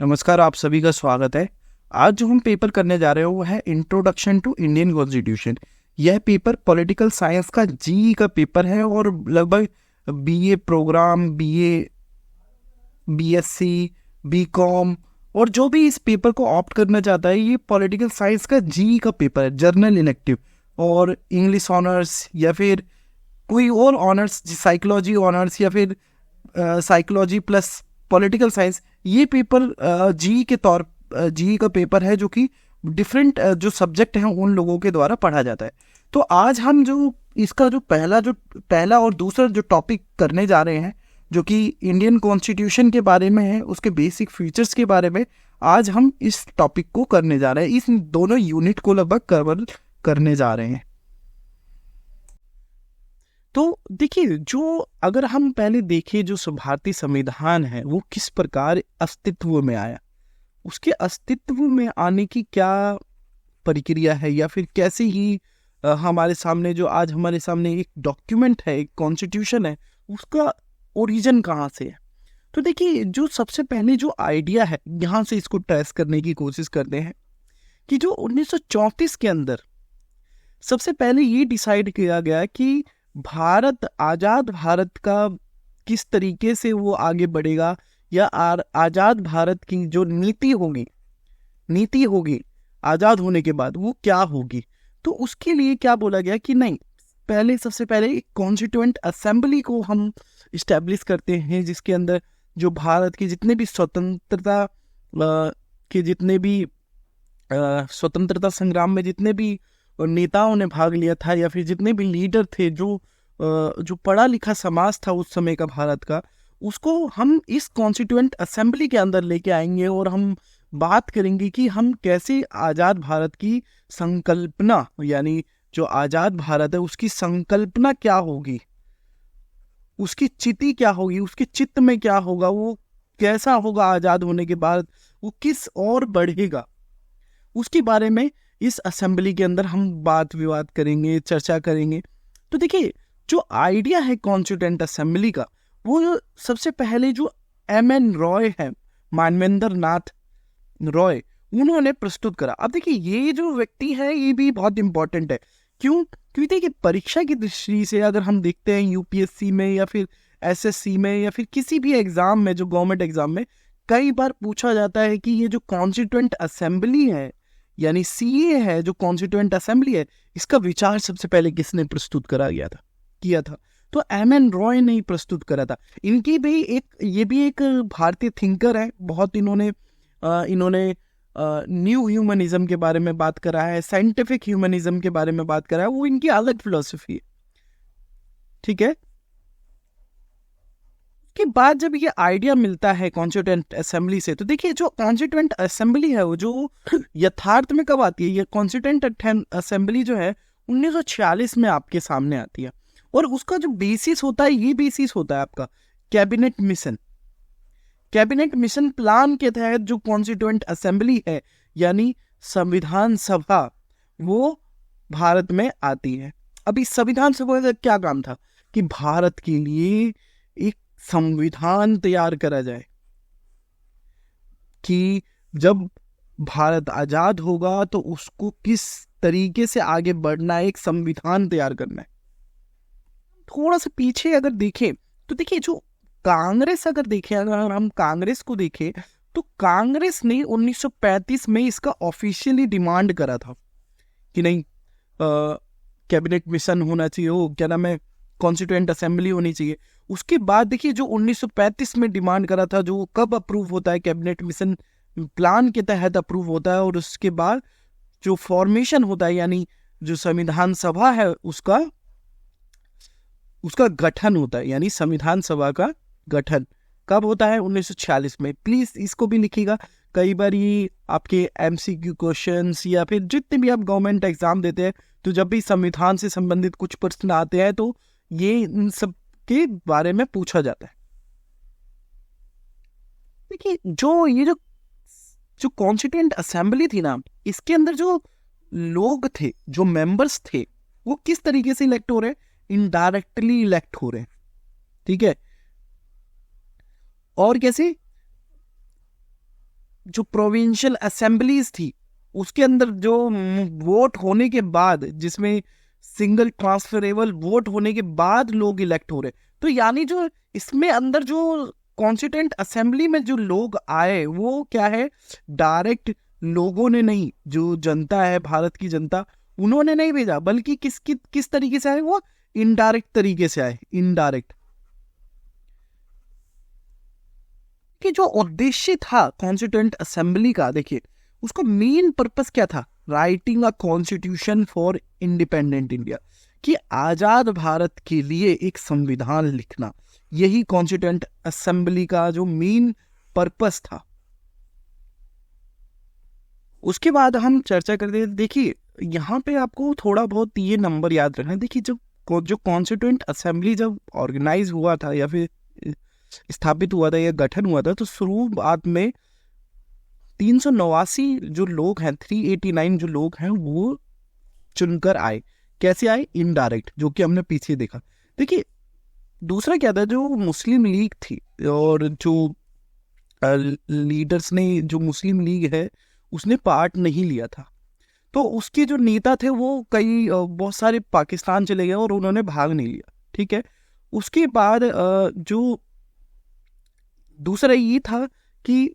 नमस्कार, आप सभी का स्वागत है। आज जो हम पेपर करने जा रहे हो वो है इंट्रोडक्शन टू इंडियन कॉन्स्टिट्यूशन। यह पेपर पॉलिटिकल साइंस का जी का पेपर है और लगभग BA program, BA, BSc, BCom और जो भी इस पेपर को ऑप्ट करना चाहता है, ये पॉलिटिकल साइंस का जी का पेपर है। जर्नल इलेक्टिव और इंग्लिश ऑनर्स या फिर कोई और ऑनर्स, साइकोलॉजी ऑनर्स या फिर साइकोलॉजी प्लस पॉलिटिकल साइंस, ये पेपर जी के तौर जी का पेपर है जो कि डिफरेंट जो सब्जेक्ट हैं उन लोगों के द्वारा पढ़ा जाता है। तो आज हम जो इसका जो पहला और दूसरा जो टॉपिक करने जा रहे हैं, जो कि इंडियन कॉन्स्टिट्यूशन के बारे में है, उसके बेसिक फीचर्स के बारे में आज हम इस टॉपिक को करने जा रहे हैं। इस दोनों यूनिट को लगभग कवर करने जा रहे हैं। तो देखिए, जो अगर हम पहले देखें जो भारतीय संविधान है वो किस प्रकार अस्तित्व में आया, उसके अस्तित्व में आने की क्या प्रक्रिया है, या फिर कैसे ही हमारे सामने जो आज हमारे सामने एक डॉक्यूमेंट है, एक कॉन्स्टिट्यूशन है, उसका ओरिजिन कहाँ से है। तो देखिए, जो सबसे पहले जो आइडिया है, यहाँ से इसको ट्रेस करने की कोशिश करते हैं कि जो 1934 के अंदर सबसे पहले ये डिसाइड किया गया कि भारत, आज़ाद भारत का किस तरीके से वो आगे बढ़ेगा, या आज़ाद भारत की जो नीति होगी आज़ाद होने के बाद वो क्या होगी। तो उसके लिए क्या बोला गया कि नहीं, सबसे पहले एक कॉन्स्टिट्यूएंट असेंबली को हम इस्टेब्लिश करते हैं, जिसके अंदर जो भारत की जितने भी स्वतंत्रता संग्राम में जितने भी नेताओं ने भाग लिया था, या फिर जितने भी लीडर थे, जो पढ़ा लिखा समाज था उस समय का भारत का, उसको हम इस कॉन्स्टिट्यूएंट असेंबली के अंदर लेके आएंगे और हम बात करेंगे कि हम कैसे आज़ाद भारत की संकल्पना, यानी जो आज़ाद भारत है उसकी संकल्पना क्या होगी, उसकी चिति क्या होगी, उसके चित्त में क्या होगा, वो कैसा होगा आज़ाद होने के बाद, वो किस ओर बढ़ेगा, उसके बारे में इस असेंबली के अंदर हम बात विवाद करेंगे, चर्चा करेंगे। तो देखिए, जो आइडिया है कॉन्स्टिट्यूएंट असेंबली का, वो सबसे पहले जो एम.एन. रॉय है, मानवेंद्र नाथ रॉय, उन्होंने प्रस्तुत करा। अब देखिए, ये जो व्यक्ति है ये भी बहुत इंपॉर्टेंट है। क्योंकि देखिए, परीक्षा की दृष्टि से अगर हम देखते हैं यूपीएससी में या फिर एसएससी में या फिर किसी भी एग्जाम में, जो गवर्नमेंट एग्जाम में कई बार पूछा जाता है कि ये जो कॉन्स्टिट्यूएंट असेंबली है, यानी सीए है, जो कॉन्स्टिट्यूएंट असेंबली है, इसका विचार सबसे पहले किसने प्रस्तुत किया था। तो एम.एन. रॉय ने ही प्रस्तुत करा था। ये भी एक भारतीय थिंकर है। बहुत इन्होंने न्यू ह्यूमनिज्म के बारे में बात करा है, साइंटिफिक ह्यूमनिज्म के बारे में बात करा है, वो इनकी अलग फिलोसफी है। ठीक है, के बाद जब ये आइडिया मिलता है कॉन्स्टिट्यूएंट असेंबली से, तो देखिए, जो कॉन्स्टिट्यूएंट असेंबली है वो जो यथार्थ में कब आती है, ये कॉन्स्टिट्यूएंट असेंबली जो है 1946 में आपके सामने आती है। और उसका जो बेसिस होता है, ये बेसिस होता है आपका कैबिनेट मिशन प्लान के तहत जो कॉन्स्टिट्यूएंट असेंबली है, यानी संविधान सभा, वो भारत में आती है। अभी संविधान सभा का क्या काम था कि भारत के लिए एक संविधान तैयार करा जाए कि जब भारत आजाद होगा तो उसको किस तरीके से आगे बढ़ना है, एक संविधान तैयार करना है। थोड़ा सा पीछे अगर देखें तो देखिए, जो कांग्रेस, अगर हम कांग्रेस को देखें तो कांग्रेस ने 1935 में इसका ऑफिशियली डिमांड करा था कि नहीं, कैबिनेट मिशन होना चाहिए, वो क्या नाम है, कॉन्स्टिट्यूएंट असेंबली होनी चाहिए। उसके बाद देखिए, जो 1935 में डिमांड करा था, जो कब अप्रूव होता है, कैबिनेट मिशन प्लान के तहत अप्रूव होता है, और उसके बाद जो फॉर्मेशन होता है, यानी जो संविधान सभा है उसका गठन होता है, यानी संविधान सभा का गठन कब होता है, 1946 में। प्लीज इसको भी लिखिएगा, कई बार ये आपके एमसीक्यू क्वेश्चंस या फिर जितने भी आप गवर्नमेंट एग्जाम देते हैं, तो जब भी संविधान से संबंधित कुछ प्रश्न आते हैं तो ये इन सब के बारे में पूछा जाता है। देखिए, जो कॉन्स्टिट्यूएंट असेंबली थी ना, इसके अंदर जो लोग थे, जो मेंबर्स थे, वो किस तरीके से इलेक्ट हो रहे हैं, इनडायरेक्टली इलेक्ट हो रहे हैं। ठीक है, और कैसे, जो प्रोविंशियल असेंबलीज थी उसके अंदर जो वोट होने के बाद, जिसमें सिंगल ट्रांसफरेबल वोट होने के बाद लोग इलेक्ट हो रहे, तो यानी जो इसमें अंदर जो कॉन्स्टिट्यूएंट असेंबली में जो लोग आए वो क्या है, डायरेक्ट लोगों ने नहीं, जो जनता है भारत की जनता, उन्होंने नहीं भेजा, बल्कि किस तरीके से आए, वो इनडायरेक्ट तरीके से आए, इनडायरेक्ट। कि जो उद्देश्य था कॉन्स्टिट्यूएंट असेंबली का, देखिए उसका मेन पर्पस क्या था, writing a constitution for independent India, कि आजाद भारत के लिए एक संविधान लिखना, यही कॉन्स्टिट्यूएंट असेंबली का जो मेन पर्पस था। उसके बाद हम चर्चा करते हैं, देखिए यहाँ पे आपको थोड़ा बहुत ये नंबर याद रखना है। देखिए जब जो कॉन्स्टिट्यूएंट असेंबली जब ऑर्गेनाइज हुआ था या फिर स्थापित हुआ था या गठन हुआ था, तो शुरुआत में 389 जो लोग हैं, 389 जो लोग हैं वो चुनकर आए। कैसे आए? इनडायरेक्ट, जो कि हमने पीछे देखा। देखिए दूसरा क्या था, जो मुस्लिम लीग थी और जो लीडर्स ने, जो मुस्लिम लीग है उसने पार्ट नहीं लिया था, तो उसके जो नेता थे वो बहुत सारे पाकिस्तान चले गए और उन्होंने भाग नहीं लिया, ठीक है। उसके बाद जो दूसरा ये था कि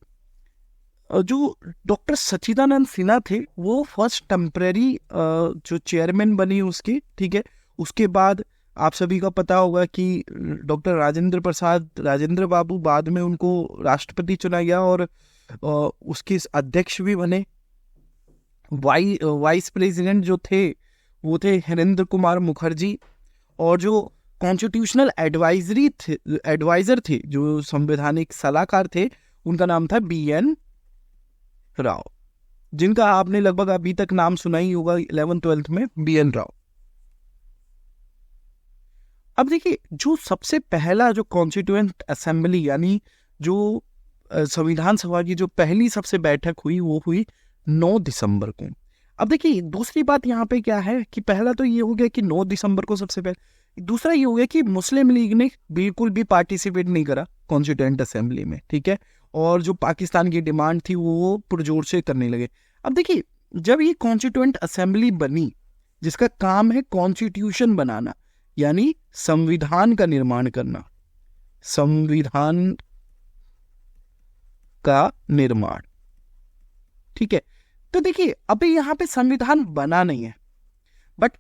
जो डॉक्टर सच्चिदानंद सिन्हा थे वो फर्स्ट टेम्परेरी जो चेयरमैन बनी उसके, ठीक है। उसके बाद आप सभी का पता होगा कि डॉक्टर राजेंद्र बाबू, बाद में उनको राष्ट्रपति चुना गया और उसके अध्यक्ष भी बने। वाइस प्रेसिडेंट जो थे वो थे हरेंद्र कुमार मुखर्जी, और जो कॉन्स्टिट्यूशनल एडवाइजर थे, जो संवैधानिक सलाहकार थे, उनका नाम था BN राव, जिनका आपने लगभग अभी तक नाम सुना ही होगा 11th-12th में, BN राव। अब देखिए जो सबसे पहला जो कॉन्स्टिट्यूएंट असेंबली यानी जो संविधान सभा की जो पहली सबसे बैठक हुई वो हुई 9 दिसंबर को। अब देखिए दूसरी बात यहाँ पे क्या है कि पहला तो ये हो गया कि 9 दिसंबर को सबसे पहले, दूसरा ये हो गया कि मुस्लिम लीग ने बिल्कुल भी पार्टिसिपेट नहीं करा कॉन्स्टिट्यूएंट असेंबली में, ठीक है। और जो पाकिस्तान की डिमांड थी वो पुरजोर से करने लगे। अब देखिए जब ये कॉन्स्टिट्यूएंट असेंबली बनी, जिसका काम है कॉन्स्टिट्यूशन बनाना यानी संविधान का निर्माण करना, संविधान का निर्माण, ठीक है। तो देखिए अभी यहाँ पे संविधान बना नहीं है,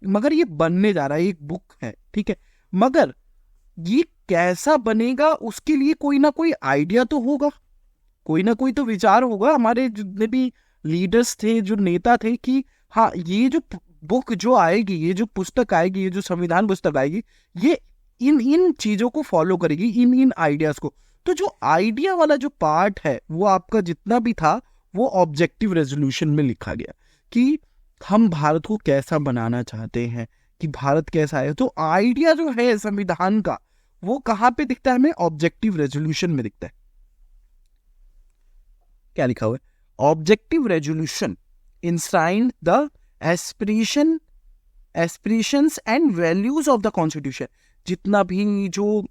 मगर ये बनने जा रहा है, एक बुक है, ठीक है। मगर ये कैसा बनेगा उसके लिए कोई ना कोई आइडिया तो होगा, कोई ना कोई तो विचार होगा हमारे जितने भी लीडर्स थे, जो नेता थे, कि हाँ ये जो बुक जो आएगी, ये जो पुस्तक आएगी, ये जो संविधान पुस्तक आएगी, ये इन चीजों को फॉलो करेगी, इन आइडियाज को। तो जो आइडिया वाला जो पार्ट है वो आपका जितना भी था वो ऑब्जेक्टिव रेजोल्यूशन में लिखा गया कि हम भारत को कैसा बनाना चाहते हैं, कि भारत कैसा है। तो आइडिया जो है संविधान का वो कहां पे दिखता है हमें? ऑब्जेक्टिव रेजोल्यूशन में दिखता है। क्या लिखा हुआ है? Objective resolution enshrined the aspirations and values of the constitution. जितना भी जो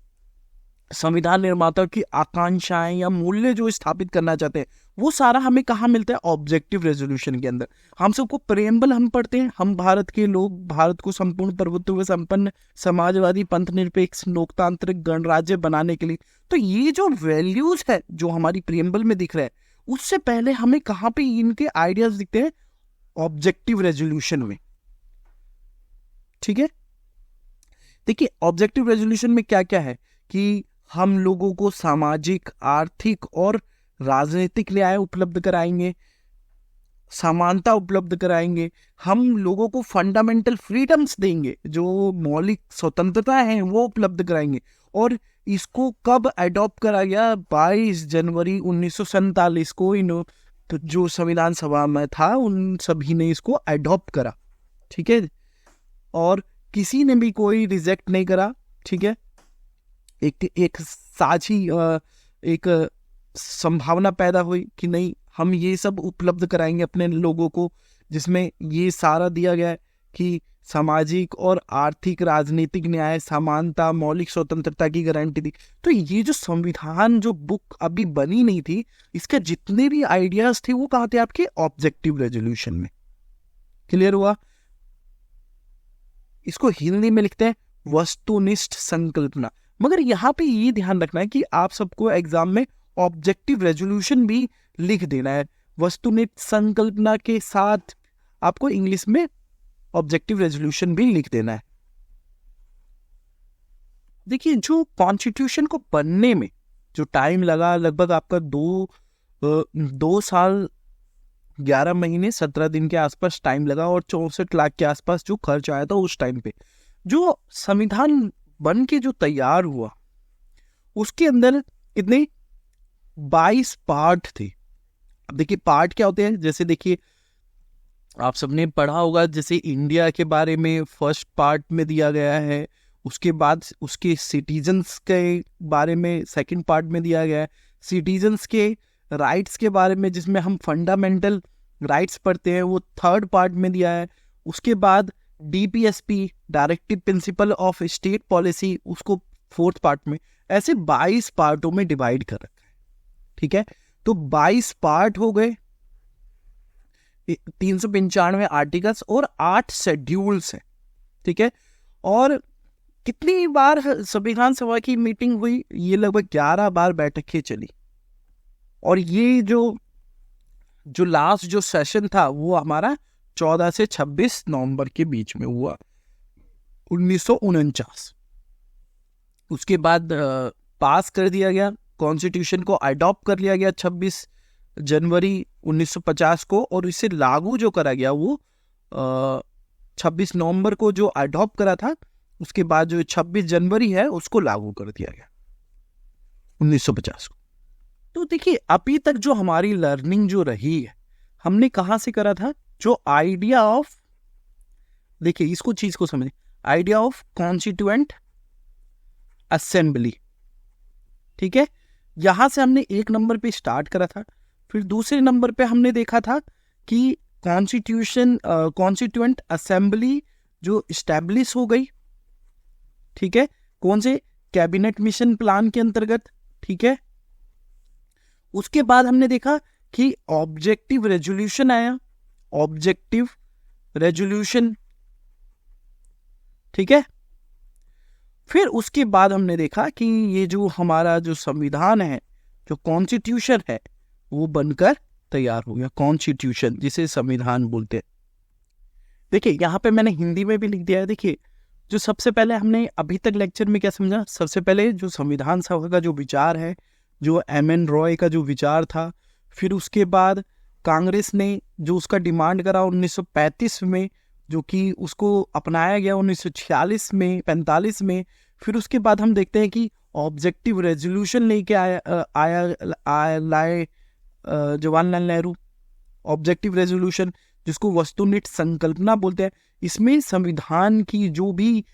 संविधान निर्माता की आकांक्षाएं या मूल्य जो स्थापित करना चाहते हैं वो सारा हमें कहाँ मिलता है? ऑब्जेक्टिव रेजोल्यूशन के अंदर। हम सबको प्रेम्बल हम पढ़ते हैं, हम भारत के लोग, भारत को संपूर्ण प्रभुत्व संपन्न समाजवादी पंथ निरपेक्ष लोकतांत्रिक गणराज्य बनाने के लिए। तो ये जो वैल्यूज है जो हमारी प्रेम्बल में दिख रहा है, उससे पहले हमें कहाँ पे इनके आइडियाज दिखते हैं? ऑब्जेक्टिव रेजोल्यूशन में, ठीक है। देखिए ऑब्जेक्टिव रेजोल्यूशन में क्या क्या है कि हम लोगों को सामाजिक, आर्थिक और राजनीतिक न्याय उपलब्ध कराएंगे, समानता उपलब्ध कराएंगे, हम लोगों को फंडामेंटल फ्रीडम्स देंगे, जो मौलिक स्वतंत्रता है वो उपलब्ध कराएंगे। और इसको कब अडॉप्ट करा गया? 22 जनवरी 1947 को तो जो संविधान सभा में था उन सभी ने इसको अडॉप्ट करा, ठीक है। और किसी ने भी कोई रिजेक्ट नहीं करा, ठीक है। एक साझी एक संभावना पैदा हुई कि नहीं, हम ये सब उपलब्ध कराएंगे अपने लोगों को, जिसमें ये सारा दिया गया है कि सामाजिक और आर्थिक राजनीतिक न्याय, समानता, मौलिक स्वतंत्रता की गारंटी दी। तो ये जो संविधान जो बुक अभी बनी नहीं थी, इसके जितने भी आइडियाज थे वो कहाँ थे? आपके ऑब्जेक्टिव रेजोल्यूशन में। क्लियर हुआ? इसको हिंदी में लिखते हैं वस्तुनिष्ठ संकल्पना। मगर यहाँ पे ये ध्यान रखना है कि आप सबको एग्जाम में ऑब्जेक्टिव रेजोल्यूशन भी लिख देना है। वस्तुनिष्ठ संकल्पना के साथ आपको इंग्लिश में ऑब्जेक्टिव रेजोल्यूशन भी लिख देना है। देखिए, जो कॉन्स्टिट्यूशन को बनने में जो टाइम लगा, लगभग आपका 2 साल 11 महीने 17 दिन के आसपास टाइम लगा, और 64 लाख के आसपास जो खर्च आया था उस टाइम पे। जो संविधान बन के जो तैयार हुआ, उसके अंदर कितने 22 पार्ट थे। अब देखिए पार्ट क्या होते हैं, जैसे देखिए आप सबने पढ़ा होगा, जैसे इंडिया के बारे में फर्स्ट पार्ट में दिया गया है, उसके बाद उसके सिटीजन्स के बारे में सेकंड पार्ट में दिया गया है, सिटीजन्स के राइट्स के बारे में जिसमें हम फंडामेंटल राइट्स पढ़ते हैं वो थर्ड पार्ट में दिया है, उसके बाद DPSP directive principle of state policy उसको फोर्थ पार्ट में, ऐसे 22 पार्टों में डिवाइड कर रखा है। ठीक है, तो 22 पार्ट हो गए, 395 आर्टिकल्स और 8 शेड्यूल्स हैं। ठीक है, और कितनी बार संविधान सभा की मीटिंग हुई? ये लगभग 11 बार बैठकें चली, और ये जो लास्ट जो सेशन था वो हमारा 14 से 26 नवंबर के बीच में हुआ, 1949। उसके बाद पास कर दिया गया, कॉन्स्टिट्यूशन को अडॉप्ट कर लिया गया 26 जनवरी 1950 को, और इसे लागू जो करा गया वो 26 नवंबर को जो अडॉप्ट करा था, उसके बाद जो 26 जनवरी है उसको लागू कर दिया गया 1950 को। तो देखिए अभी तक जो हमारी लर्निंग जो रही है, हमने कहाँ से करा था? जो आइडिया ऑफ, देखिए इसको चीज को समझे, आइडिया ऑफ कॉन्स्टिट्यूएंट असेंबली। ठीक है, यहां से हमने 1 नंबर पे स्टार्ट करा था। फिर दूसरे नंबर पे हमने देखा था कि कॉन्स्टिट्यूएंट असेंबली जो इस्टेब्लिश हो गई। ठीक है, कौन से? कैबिनेट मिशन प्लान के अंतर्गत। ठीक है, उसके बाद हमने देखा कि ऑब्जेक्टिव रेजोल्यूशन आया, ऑब्जेक्टिव रेजोल्यूशन। ठीक है, फिर उसके बाद हमने देखा कि ये जो हमारा जो संविधान है, जो कॉन्स्टिट्यूशन है, वो बनकर तैयार हो गया। कॉन्स्टिट्यूशन जिसे संविधान बोलते हैं। देखिए यहाँ पे मैंने हिंदी में भी लिख दिया है। देखिए जो सबसे पहले हमने अभी तक लेक्चर में क्या समझा, सबसे पहले जो संविधान सभा का जो विचार है, जो एम.एन. रॉय का जो विचार था, फिर उसके बाद कांग्रेस ने जो उसका डिमांड करा 1935 में, जो कि उसको अपनाया गया 1946 में, 45 में। फिर उसके बाद हम देखते हैं कि ऑब्जेक्टिव रेजोल्यूशन लेके लाए जवाहरलाल नेहरू, ऑब्जेक्टिव रेजोल्यूशन जिसको वस्तुनिष्ठ संकल्पना बोलते हैं। इसमें संविधान की जो भी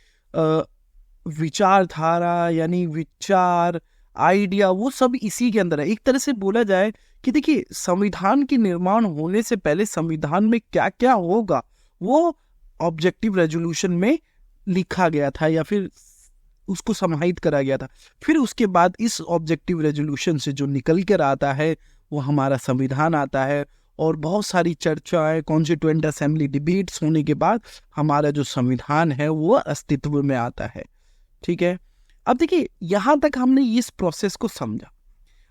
विचारधारा यानी विचार, आइडिया, वो सब इसी के अंदर है। एक तरह से बोला जाए कि देखिए संविधान के निर्माण होने से पहले संविधान में क्या क्या होगा वो ऑब्जेक्टिव रेजोल्यूशन में लिखा गया था या फिर उसको समाहित करा गया था। फिर उसके बाद इस ऑब्जेक्टिव रेजोल्यूशन से जो निकल कर आता है वो हमारा संविधान आता है, और बहुत सारी चर्चाएं, कॉन्स्टिट्यूएंट असेंबली डिबेट्स होने के बाद हमारा जो संविधान है वो अस्तित्व में आता है। ठीक है, अब देखिए यहाँ तक हमने इस प्रोसेस को समझा।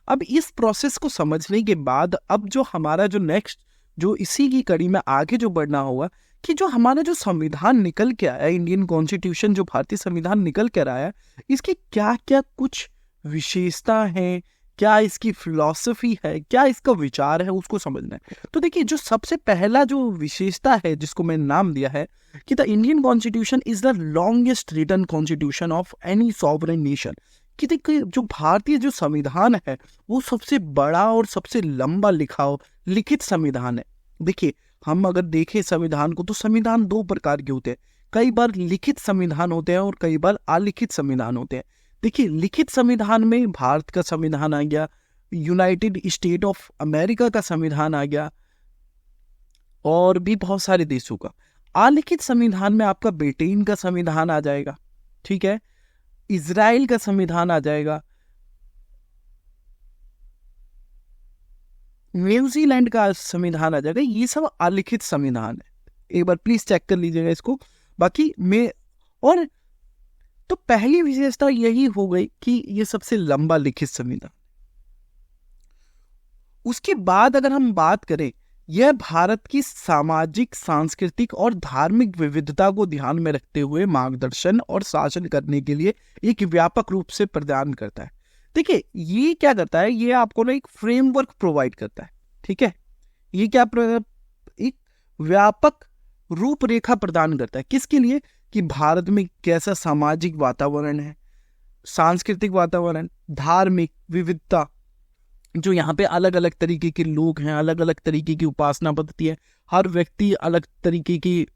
अब इस प्रोसेस को समझने के बाद अब जो हमारा जो नेक्स्ट, जो इसी की कड़ी में आगे जो बढ़ना होगा कि जो हमारा जो संविधान निकल के आया, इंडियन कॉन्स्टिट्यूशन जो भारतीय संविधान निकल कर आया, इसके क्या क्या कुछ विशेषता है, क्या इसकी फिलॉसफी है, क्या इसका विचार है, उसको समझना है। तो देखिए जो सबसे पहला जो विशेषता है जिसको मैंने नाम दिया है कि the Indian constitution is the longest written constitution of any sovereign nation. कि देखिए जो भारतीय जो संविधान है वो सबसे बड़ा और सबसे लंबा लिखित संविधान है। देखिए हम अगर देखें संविधान को तो संविधान 2 प्रकार के होते हैं, कई बार लिखित संविधान होते हैं और कई बार अलिखित संविधान होते हैं। देखिए लिखित संविधान में भारत का संविधान आ गया, यूनाइटेड स्टेट ऑफ अमेरिका का संविधान आ गया, और भी बहुत सारे देशों का। अलिखित संविधान में आपका ब्रिटेन का संविधान आ जाएगा, ठीक है, इजराइल का संविधान आ जाएगा, न्यूजीलैंड का संविधान आ जाएगा। ये सब अलिखित संविधान है, एक बार प्लीज चेक कर लीजिएगा इसको। बाकी में और तो पहली विशेषता यही हो गई कि ये सबसे लंबा लिखित संविधान। उसके बाद अगर हम बात करें, यह भारत की सामाजिक, सांस्कृतिक और धार्मिक विविधता को ध्यान में रखते हुए मार्गदर्शन और शासन करने के लिए एक व्यापक रूप से प्रदान करता है। देखिए ये क्या करता है, ये आपको ना एक फ्रेमवर्क प्रोवाइड करता है, ठीक है, ये क्या एक व्यापक रूपरेखा प्रदान करता है, किसके लिए, कि भारत में कैसा सामाजिक वातावरण है, सांस्कृतिक वातावरण, धार्मिक विविधता, जो यहाँ पे अलग अलग तरीके के लोग हैं, अलग अलग तरीके की उपासना पद्धति है, हर व्यक्ति अलग तरीके की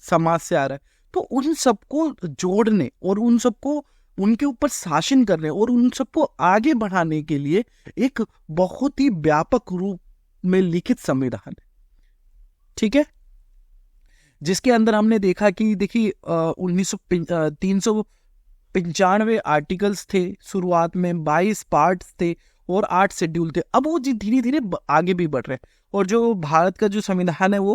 समाज से आ रहा है, तो उन सबको जोड़ने और उन सबको उनके ऊपर शासन करने और उन सबको आगे बढ़ाने के लिए एक बहुत ही व्यापक रूप में लिखित संविधान है, ठीक है, जिसके अंदर हमने देखा कि देखिए 395 आर्टिकल्स थे शुरुआत में, 22 पार्ट्स थे और 8 शेड्यूल थे। अब वो धीरे धीरे आगे भी बढ़ रहे हैं, और जो भारत का जो संविधान है वो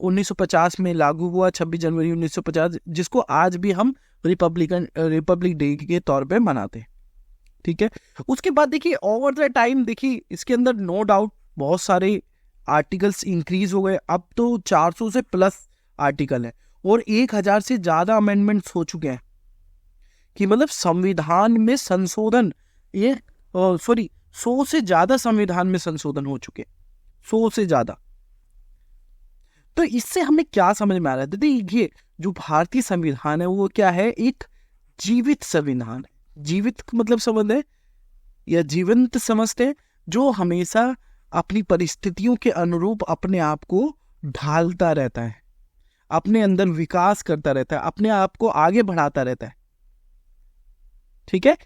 1950 में लागू हुआ, 26 जनवरी 1950, जिसको आज भी हम रिपब्लिक डे के तौर पे मनाते हैं, ठीक है। उसके बाद देखिए ओवर द टाइम देखिए इसके अंदर नो डाउट बहुत सारे आर्टिकल्स इंक्रीज हो गए, अब तो 400 से प्लस आर्टिकल है और 1000 से ज्यादा अमेंडमेंट्स हो चुके हैं, कि मतलब संविधान में संशोधन, ये 100 से ज्यादा संविधान में संशोधन हो चुके, 100 से ज्यादा। तो इससे हमें क्या समझ में आ रहा है, देखिए जो भारतीय संविधान है वो क्या है, एक जीवित संविधान है। जीवित मतलब समझ है या जीवंत समझते हैं, जो हमेशा अपनी परिस्थितियों के अनुरूप अपने आप को ढालता रहता है, अपने अंदर विकास करता रहता है, अपने आप को आगे बढ़ाता रहता है, ठीक है।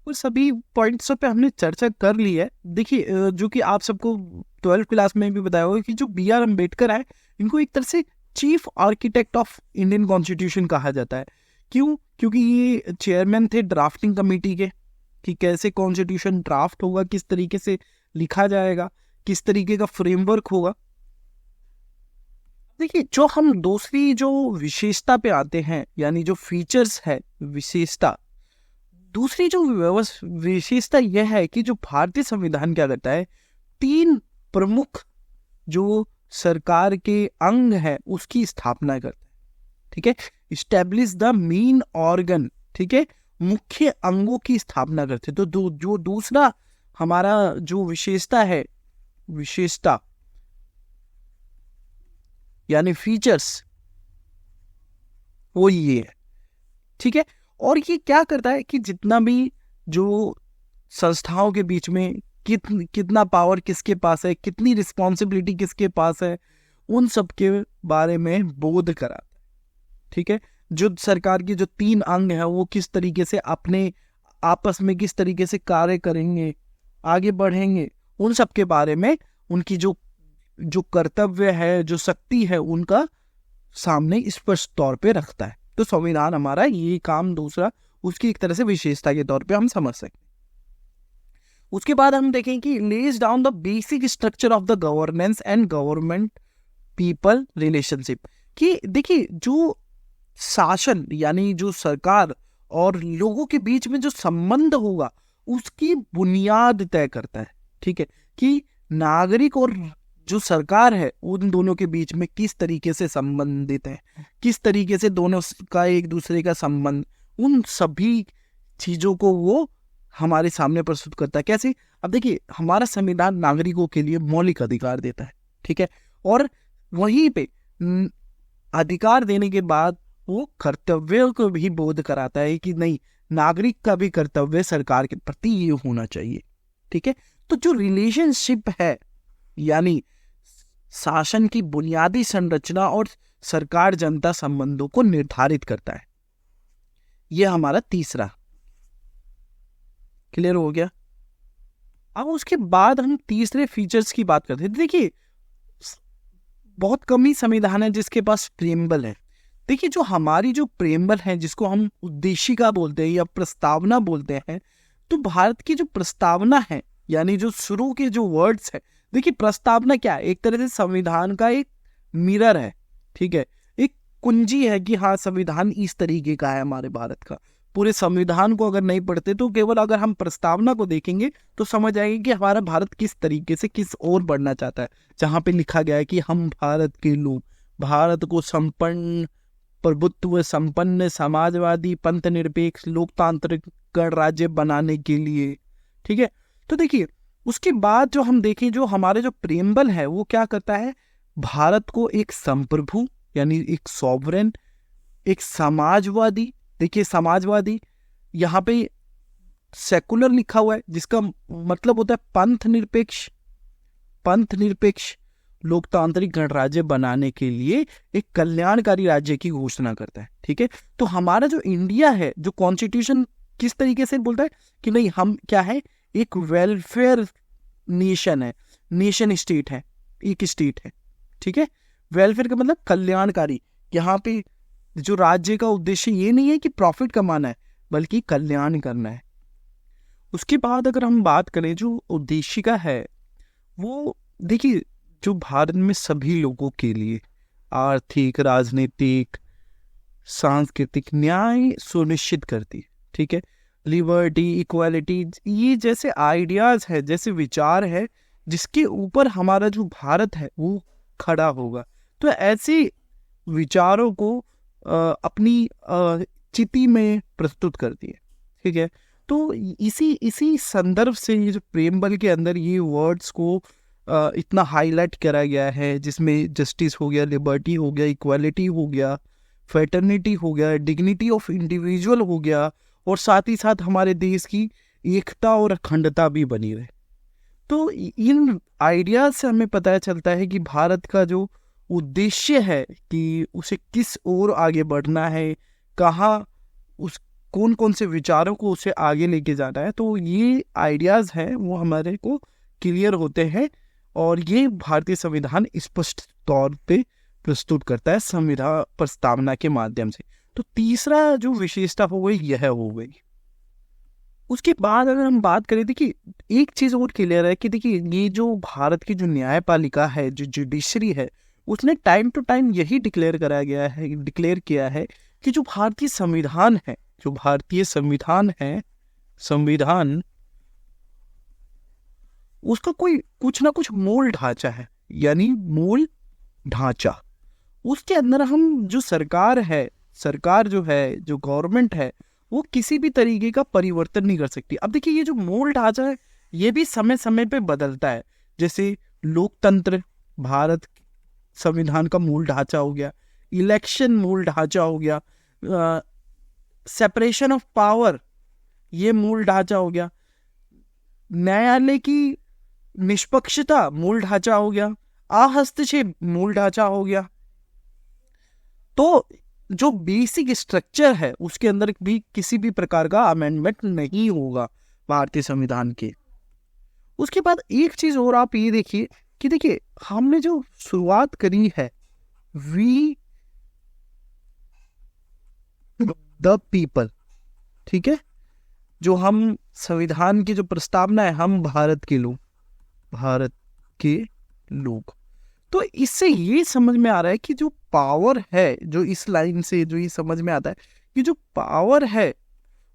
उन सभी पॉइंट्स पे हमने चर्चा कर ली है। देखिए जो कि आप सबको 12th क्लास में भी बताया होगा कि जो B.R. अम्बेडकर है, इनको एक तरह से chief architect of Indian constitution कहा जाता है। क्यों? क्योंकि ये चेयरमैन थे ड्राफ्टिंग कमेटी के, कि कैसे कॉन्स्टिट्यूशन ड्राफ्ट होगा, किस तरीके से लिखा जाएगा, किस तरीके का फ्रेमवर्क होगा। देखिए जो हम दूसरी जो विशेषता पे आते हैं, यानी जो फीचर्स है विशेषता, दूसरी जो विशेषता यह है कि जो भारतीय संविधान क्या करता है, 3 प्रमुख जो सरकार के अंग है उसकी स्थापना करता है, ठीक है। इस्टेब्लिश द मेन ऑर्गन, ठीक है, मुख्य अंगों की स्थापना करते। तो जो दूसरा हमारा जो विशेषता है, विशेषता यानी फीचर्स, वो ये है, ठीक है। और ये क्या करता है कि जितना भी जो संस्थाओं के बीच में कितना पावर किसके पास है, कितनी रिस्पॉन्सिबिलिटी किसके पास है, उन सब के बारे में बोध कराता है, ठीक है। जो सरकार की जो 3 अंग है वो किस तरीके से अपने आपस में किस तरीके से कार्य करेंगे, आगे बढ़ेंगे, उन सब के बारे में उनकी जो कर्तव्य है, जो शक्ति है, उनका सामने स्पष्ट तौर पे रखता है। तो संविधान हमारा ये काम दूसरा उसकी एक तरह से विशेषता के तौर पे हम समझ सकते हैं। उसके बाद हम देखें कि lays down the basic structure of the governance and government people relationship, कि देखिए जो शासन यानी जो सरकार और लोगों के बीच में जो संबंध होगा उसकी बुनियाद तय करता है, ठीक है, कि नागरिक और जो सरकार है उन दोनों के बीच में किस तरीके से संबंधित है, किस तरीके से दोनों का एक दूसरे का संबंध, उन सभी चीजों को वो हमारे सामने प्रस्तुत करता है। कैसे? अब देखिए हमारा संविधान नागरिकों के लिए मौलिक अधिकार देता है, ठीक है, और वहीं पे अधिकार देने के बाद वो कर्तव्यों को भी बोध कराता है कि नहीं, नागरिक का भी कर्तव्य सरकार के प्रति ये होना चाहिए, ठीक है। तो जो रिलेशनशिप है यानी शासन की बुनियादी संरचना और सरकार जनता संबंधों को निर्धारित करता है, यह हमारा तीसरा। क्लियर हो गया? अब उसके बाद हम तीसरे फीचर्स की बात करते हैं। देखिए बहुत कम ही संविधान है जिसके पास प्रेम्बल है। देखिए, जो हमारी जो प्रेम्बल है, जिसको हम उद्देशिका बोलते हैं या प्रस्तावना बोलते हैं, तो भारत की जो प्रस्तावना है, यानी जो शुरू के जो वर्ड्स है, देखिए प्रस्तावना क्या है, एक तरह से संविधान का एक मिरर है, ठीक है, एक कुंजी है कि हाँ संविधान इस तरीके का है हमारे भारत का। पूरे संविधान को अगर नहीं पढ़ते तो केवल अगर हम प्रस्तावना को देखेंगे तो समझ आएंगे कि हमारा भारत किस तरीके से किस ओर बढ़ना चाहता है। जहाँ पे लिखा गया है कि हम भारत के लोग भारत को संपन्न, प्रभुत्व संपन्न, समाजवादी, पंथ निरपेक्ष, लोकतांत्रिक गणराज्य बनाने के लिए, ठीक है। तो देखिए, उसके बाद जो हम देखें, जो हमारे जो प्रेम्बल है वो क्या करता है, भारत को एक संप्रभु यानी एक सॉवरेन, एक समाजवादी, देखिए समाजवादी यहाँ पे सेकुलर लिखा हुआ है जिसका मतलब होता है पंथ निरपेक्ष लोकतांत्रिक गणराज्य बनाने के लिए एक कल्याणकारी राज्य की घोषणा करता है, ठीक है। तो हमारा जो इंडिया है, जो कॉन्स्टिट्यूशन किस तरीके से बोलता है कि नहीं, हम क्या है, एक वेलफेयर नेशन है, नेशन स्टेट है, एक स्टेट है, ठीक है। वेलफेयर का मतलब कल्याणकारी। यहाँ पे जो राज्य का उद्देश्य ये नहीं है कि प्रॉफिट कमाना है, बल्कि कल्याण करना है। उसके बाद अगर हम बात करें जो उद्देशिका है, वो देखिए जो भारत में सभी लोगों के लिए आर्थिक, राजनीतिक, सांस्कृतिक न्याय सुनिश्चित करती है, ठीक है। लिबर्टी, इक्वालिटी, ये जैसे आइडियाज है, जैसे विचार है जिसके ऊपर हमारा जो भारत है वो खड़ा होगा। तो ऐसे विचारों को अपनी चिति में प्रस्तुत करती है, ठीक है। तो इसी संदर्भ से ये जो प्रेम्बल के अंदर ये वर्ड्स को इतना हाईलाइट करा गया है, जिसमें जस्टिस हो गया, लिबर्टी हो गया, इक्वालिटी हो गया, फ्रेटर्निटी हो गया, डिग्निटी ऑफ इंडिविजुअल हो गया, और साथ ही साथ हमारे देश की एकता और अखंडता भी बनी रहे। तो इन आइडियाज से हमें पता चलता है कि भारत का जो उद्देश्य है कि उसे किस ओर आगे बढ़ना है, कहाँ उस कौन कौन से विचारों को उसे आगे लेके जाना है, तो ये आइडियाज हैं वो हमारे को क्लियर होते हैं, और ये भारतीय संविधान स्पष्ट तौर पे प्रस्तुत करता है संविधान प्रस्तावना के माध्यम से। तो तीसरा जो विशेषता हो गई यह हो गई। उसके बाद अगर हम बात करें, देखिए एक चीज और क्लियर है कि देखिए ये जो भारत की जो न्यायपालिका है, जो जुडिशरी है, उसने टाइम टू टाइम यही डिक्लेयर किया है कि जो भारतीय संविधान है, जो भारतीय संविधान है, संविधान उसका कोई कुछ ना कुछ मूल ढांचा है, यानी मूल ढांचा। उसके अंदर हम जो सरकार जो है, जो गवर्नमेंट है, वो किसी भी तरीके का परिवर्तन नहीं कर सकती। अब देखिए ये जो मूल ढांचा है ये भी समय समय पे बदलता है। जैसे लोकतंत्र भारत संविधान का मूल ढांचा हो गया, इलेक्शन मूल ढांचा हो गया, सेपरेशन ऑफ पावर ये मूल ढांचा हो गया, न्यायालय की निष्पक्षता मूल ढांचा हो गया, आहस्तक्षेप मूल ढांचा हो गया। तो जो बेसिक स्ट्रक्चर है उसके अंदर भी किसी भी प्रकार का अमेंडमेंट नहीं होगा भारतीय संविधान के। उसके बाद एक चीज और आप ये देखिए कि देखिए हमने जो शुरुआत करी है, वी द पीपल, ठीक है, जो हम संविधान की जो प्रस्तावना है, हम भारत के लोग। तो इससे ये समझ में आ रहा है कि जो पावर है, जो इस लाइन से जो ये समझ में आता है कि जो पावर है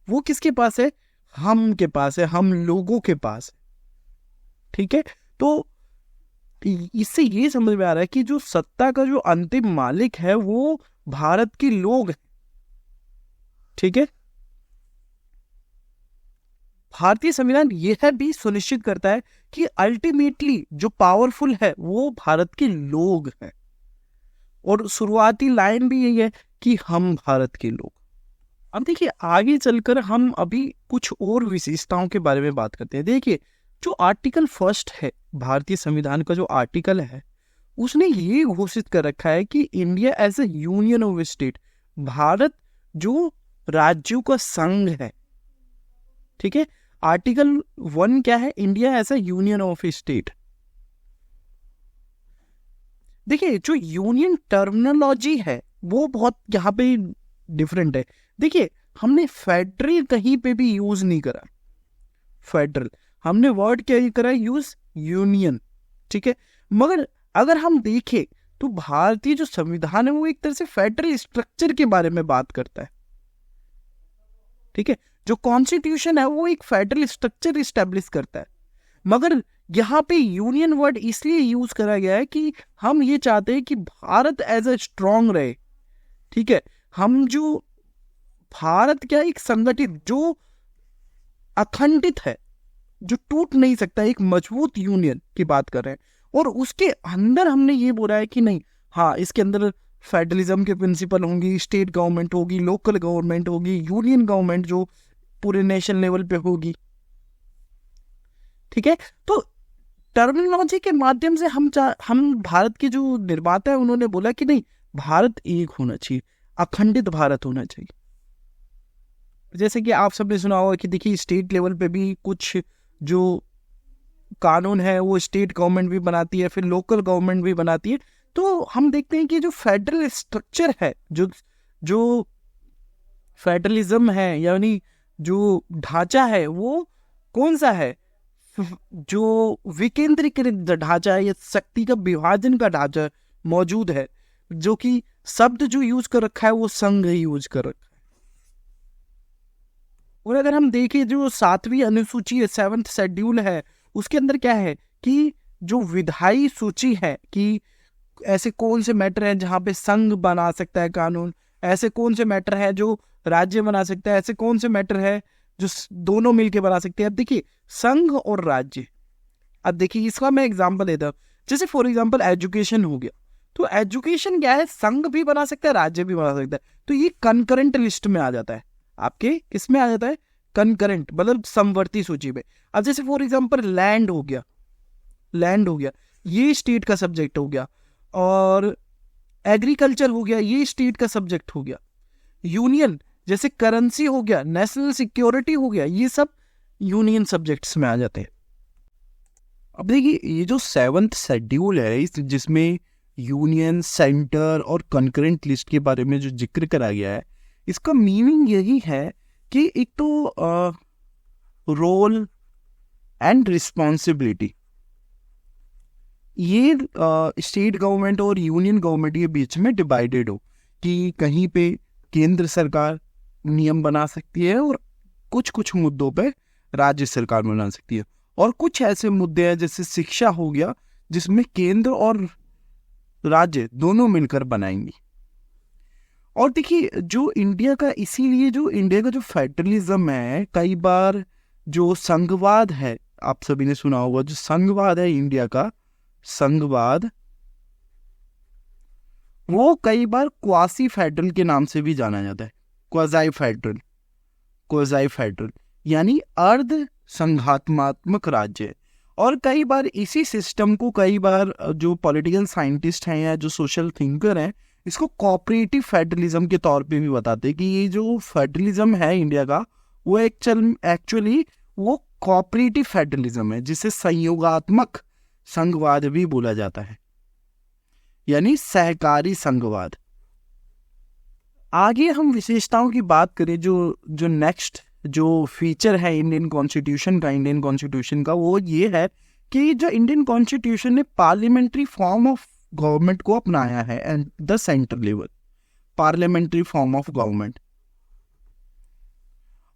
वो किसके पास है, हम के पास है, हम लोगों के पास है, ठीक है। तो इससे ये समझ में आ रहा है कि जो सत्ता का जो अंतिम मालिक है वो भारत के लोग हैं, ठीक है। भारतीय संविधान यह भी सुनिश्चित करता है कि अल्टीमेटली जो पावरफुल है वो भारत के लोग हैं, और शुरुआती लाइन भी यही है कि हम भारत के लोग। अब देखिए आगे चलकर हम अभी कुछ और विशेषताओं के बारे में बात करते हैं। देखिए जो आर्टिकल 1 है भारतीय संविधान का, जो आर्टिकल है उसने ये घोषित कर रखा है कि India as a union of state, Bharat जो राज्यों का संघ है, ठीक है। आर्टिकल 1 क्या है, India as a union of state. देखिए जो यूनियन टर्मिनोलॉजी है वो बहुत यहाँ पे डिफरेंट है। देखिए हमने फेडरल कहीं पे भी यूज नहीं करा, फेडरल हमने वर्ड क्या ही करा यूज, यूनियन, ठीक है। मगर अगर हम देखें तो भारतीय जो संविधान है वो एक तरह से फेडरल स्ट्रक्चर के बारे में बात करता है, ठीक है। जो कॉन्स्टिट्यूशन है वो एक फेडरल स्ट्रक्चर इस्टेब्लिश करता है, मगर यहाँ पे यूनियन वर्ड इसलिए यूज करा गया है कि हम ये चाहते हैं कि भारत एज ए स्ट्रांग रहे, ठीक है। हम जो भारत क्या एक संगठित, जो अखंडित है, जो टूट नहीं सकता, एक मजबूत यूनियन की बात कर रहे हैं। और उसके अंदर हमने ये बोला है कि नहीं, हाँ इसके अंदर फेडरलिज्म के प्रिंसिपल होंगी, स्टेट गवर्नमेंट होगी, लोकल गवर्नमेंट होगी, यूनियन गवर्नमेंट जो पूरे नेशनल लेवल पे होगी, ठीक है। तो टर्मिनोलॉजी के माध्यम से हम भारत के जो निर्माता है उन्होंने बोला कि नहीं, भारत एक होना चाहिए, अखंडित भारत होना चाहिए। जैसे कि आप सबने सुना होगा कि देखिए स्टेट लेवल पे भी कुछ जो कानून है वो स्टेट गवर्नमेंट भी बनाती है, फिर लोकल गवर्नमेंट भी बनाती है। तो हम देखते हैं कि जो फेडरल स्ट्रक्चर है, जो जो फेडरलिज्म है, यानी जो ढांचा है वो कौन सा है, जो विकेंद्रीकृत ढांचा है या शक्ति का विभाजन का ढांचा मौजूद है, जो कि शब्द जो यूज कर रखा है वो संघ यूज कर रखा है। और अगर हम देखें जो 7वीं अनुसूची है, 7th शेड्यूल है, उसके अंदर क्या है कि जो विधायी सूची है कि ऐसे कौन से मैटर हैं जहां पे संघ बना सकता है कानून, ऐसे कौन से मैटर है जो राज्य बना सकता है, ऐसे कौन से मैटर है जो दोनों मिलके बना सकते हैं। अब देखिए संघ और राज्य, अब देखिए इसका मैं एग्जांपल देता हूँ। जैसे फॉर एग्जांपल एजुकेशन हो गया, तो एजुकेशन क्या है, संघ भी बना सकता है, राज्य भी बना सकता है। तो ये कंकरेंट लिस्ट में आ जाता है, आपके किसमें आ जाता है, कंकरेंट, मतलब समवर्ती सूची में। अब जैसे फॉर एग्जांपल लैंड हो गया, लैंड हो गया ये स्टेट का सब्जेक्ट हो गया, और एग्रीकल्चर हो गया ये स्टेट का सब्जेक्ट हो गया। यूनियन जैसे करेंसी हो गया, नेशनल सिक्योरिटी हो गया, ये सब यूनियन सब्जेक्ट्स में आ जाते हैं। अब देखिए ये जो 7th शेड्यूल है जिसमें यूनियन, सेंटर और कंकरेंट लिस्ट के बारे में जो जिक्र करा गया है, इसका मीनिंग यही है कि एक तो रोल एंड रिस्पॉन्सिबिलिटी, ये स्टेट गवर्नमेंट और यूनियन गवर्नमेंट के बीच में डिवाइडेड हो, कि कहीं पे केंद्र सरकार नियम बना सकती है और कुछ कुछ मुद्दों पे राज्य सरकार बना सकती है, और कुछ ऐसे मुद्दे हैं जैसे शिक्षा हो गया जिसमें केंद्र और राज्य दोनों मिलकर बनाएंगी। और देखिए जो इंडिया का, इसीलिए जो इंडिया का जो फेडरलिज्म है, कई बार जो संघवाद है, आप सभी ने सुना होगा, जो संघवाद है इंडिया का, संघवाद, वो कई बार क्वासी फेडरल के नाम से भी जाना जाता है, क्वाजाई फेडरल, क्वाजाई फेडरल यानी अर्ध संघात्मक राज्य। और कई बार इसी सिस्टम को, कई बार जो पॉलिटिकल साइंटिस्ट हैं या जो सोशल थिंकर हैं, इसको कोऑपरेटिव फेडरलिज्म के तौर पे भी बताते हैं कि ये जो फेडरलिज्म है इंडिया का, वो एक्चुअली वो कोऑपरेटिव फेडरलिज्म है, जिसे संयोगात्मक संघवाद भी बोला जाता है, यानी सहकारी संघवाद। आगे हम विशेषताओं की बात करें, जो नेक्स्ट जो फीचर है इंडियन कॉन्स्टिट्यूशन का, वो ये है कि जो इंडियन कॉन्स्टिट्यूशन ने पार्लियामेंट्री फॉर्म ऑफ गवर्नमेंट को अपनाया है, and the centre level parliamentary form of government,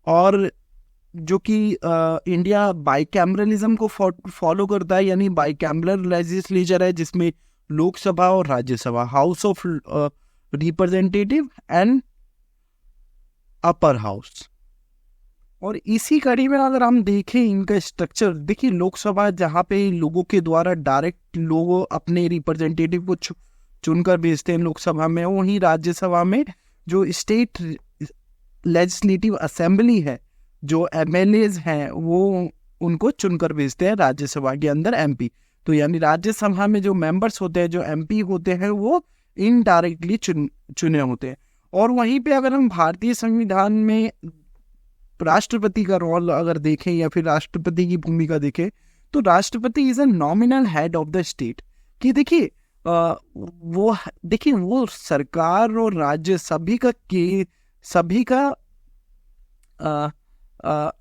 और जो कि इंडिया बाइकैमरलिज्म को फॉलो करता है, यानी बाइकैमरल लेजिस्लेचर है जिसमें लोकसभा और Rajya Sabha, house of representative and upper house. और इसी कड़ी में अगर हम देखें इनका स्ट्रक्चर, देखिए लोकसभा जहाँ पे लोगों के द्वारा डायरेक्ट लोग अपने रिप्रेजेंटेटिव को चुनकर भेजते हैं लोकसभा में, वहीं राज्यसभा में जो स्टेट लेजिस्लेटिव असेंबली है, जो एमएलएज हैं, वो उनको चुनकर भेजते हैं राज्यसभा के अंदर एमपी। तो यानी राज्यसभा में जो मेंबर्स होते हैं, जो एमपी होते हैं, वो इनडायरेक्टली चुने होते हैं। और वहीं पे अगर हम भारतीय संविधान में राष्ट्रपति का रोल अगर देखें या फिर राष्ट्रपति की भूमिका देखें, तो राष्ट्रपति is a nominal head of the state. कि देखिए वो देखिए, वो सरकार और राज्य सभी का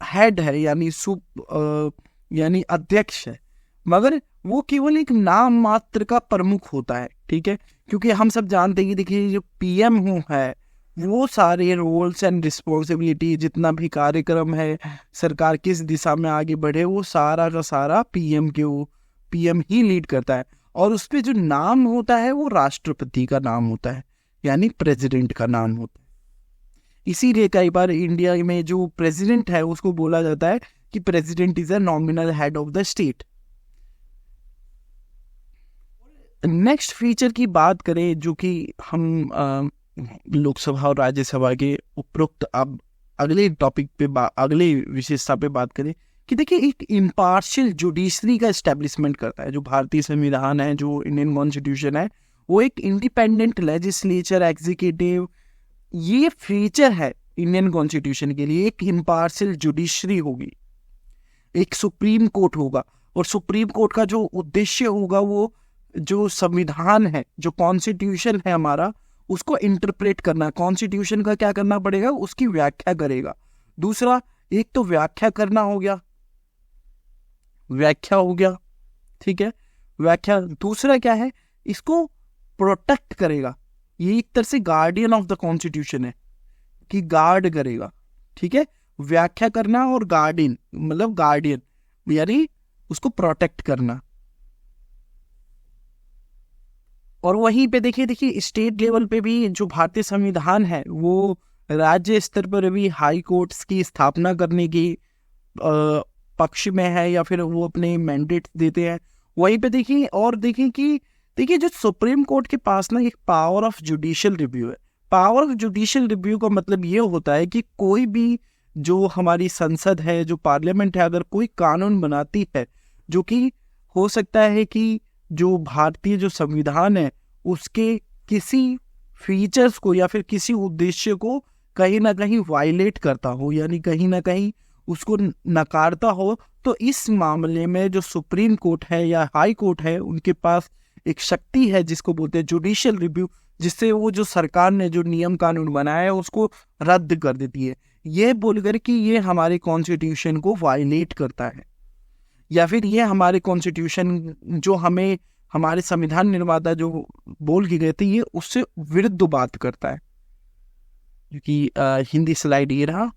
हेड है, यानी अध्यक्ष है, मगर वो केवल एक नाम मात्र का प्रमुख होता है, ठीक है। क्योंकि हम सब जानते हैं कि देखिए जो पीएम है, वो सारे रोल्स एंड रिस्पॉन्सिबिलिटी, जितना भी कार्यक्रम है, सरकार किस दिशा में आगे बढ़े, वो सारा का सारा पीएम ही लीड करता है। और उस पे जो नाम होता है वो राष्ट्रपति का नाम होता है, यानी प्रेसिडेंट का नाम होता है। इसीलिए कई बार इंडिया में जो प्रेसिडेंट है उसको बोला जाता है कि president is a nominal head of the state. Next feature की बात करें, जो कि हम लोकसभा और राज्यसभा के उपरोक्त अब अगले टॉपिक पे अगले विशेषता पे बात करें, कि देखिए एक इम्पार्शियल जुडिशरी का एस्टेब्लिशमेंट करता है। जो भारतीय संविधान है, जो इंडियन कॉन्स्टिट्यूशन है, वो एक इंडिपेंडेंट लेजिस्लेचर, एग्जीक्यूटिव, ये फीचर है इंडियन कॉन्स्टिट्यूशन के लिए। एक इम्पार्शियल जुडिशरी होगी, एक सुप्रीम कोर्ट होगा, और सुप्रीम कोर्ट का जो उद्देश्य होगा, वो जो संविधान है, जो कॉन्स्टिट्यूशन है हमारा, उसको इंटरप्रेट करना। कॉन्स्टिट्यूशन का क्या करना पड़ेगा, उसकी व्याख्या करेगा। दूसरा, एक तो व्याख्या करना हो गया, व्याख्या हो गया, ठीक है, व्याख्या। दूसरा क्या है, इसको प्रोटेक्ट करेगा। ये एक तरह से गार्डियन ऑफ द कॉन्स्टिट्यूशन है, कि गार्ड करेगा, ठीक है। व्याख्या करना और गार्डियन, मतलब गार्डियन यानी उसको प्रोटेक्ट करना। और वहीं पे देखिए स्टेट लेवल पे भी जो भारतीय संविधान है, वो राज्य स्तर पर भी हाई कोर्ट्स की स्थापना करने की पक्ष में है, या फिर वो अपने मैंडेट देते हैं। वहीं पे देखिए जो सुप्रीम कोर्ट के पास ना एक पावर ऑफ जुडिशियल रिव्यू है। पावर ऑफ जुडिशियल रिव्यू का मतलब ये होता है कि कोई भी जो हमारी संसद है, जो पार्लियामेंट है, अगर कोई कानून बनाती है, जो कि हो सकता है कि जो भारतीय जो संविधान है उसके किसी फीचर्स को या फिर किसी उद्देश्य को कहीं ना कहीं वायलेट करता हो, यानी कहीं ना कहीं उसको नकारता हो, तो इस मामले में जो सुप्रीम कोर्ट है या हाई कोर्ट है, उनके पास एक शक्ति है जिसको बोलते हैं जुडिशियल रिव्यू, जिससे वो जो सरकार ने जो नियम कानून बनाया है उसको रद्द कर देती है, ये बोलकर कि ये हमारे कॉन्स्टिट्यूशन को वायलेट करता है, या फिर ये हमारे कॉन्स्टिट्यूशन जो हमें हमारे संविधान निर्माता जो बोल के गए थे, ये उससे विरुद्ध बात करता है। क्योंकि हिंदी स्लाइड ये रहा।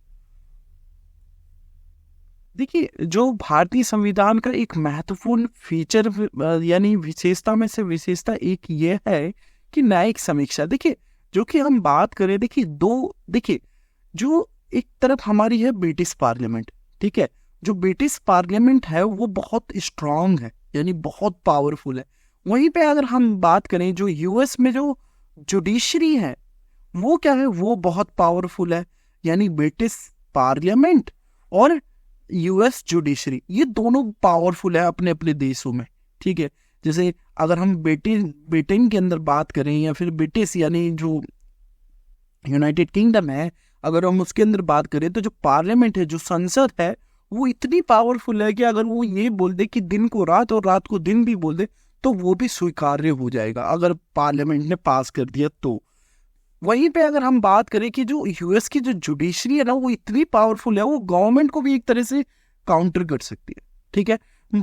देखिए जो भारतीय संविधान का एक महत्वपूर्ण फीचर यानी विशेषता में से विशेषता एक ये है कि न्यायिक समीक्षा। देखिए जो कि हम बात करें, देखिए जो एक तरफ हमारी है ब्रिटिश पार्लियामेंट, ठीक है, जो ब्रिटिश पार्लियामेंट है वो बहुत स्ट्रांग है, यानी बहुत पावरफुल है। वहीं पे अगर हम बात करें जो यूएस में जो जुडिशरी है वो क्या है, वो बहुत पावरफुल है, यानी ब्रिटिश पार्लियामेंट और यूएस जुडिशरी, ये दोनों पावरफुल है अपने अपने देशों में, ठीक है। जैसे अगर हम ब्रिटेन के अंदर बात करें, या फिर ब्रिटिश यानी जो यूनाइटेड किंगडम है, अगर हम उसके अंदर बात करें, तो जो पार्लियामेंट है, जो संसद है, वो इतनी पावरफुल है कि अगर वो ये बोल दे कि दिन को रात और रात को दिन भी बोल दे, तो वो भी स्वीकार्य हो जाएगा, अगर पार्लियामेंट ने पास कर दिया तो। वहीं पे अगर हम बात करें कि जो यूएस की जो जुडिशरी है ना, वो इतनी पावरफुल है, वो गवर्नमेंट को भी एक तरह से काउंटर कर सकती है, ठीक है।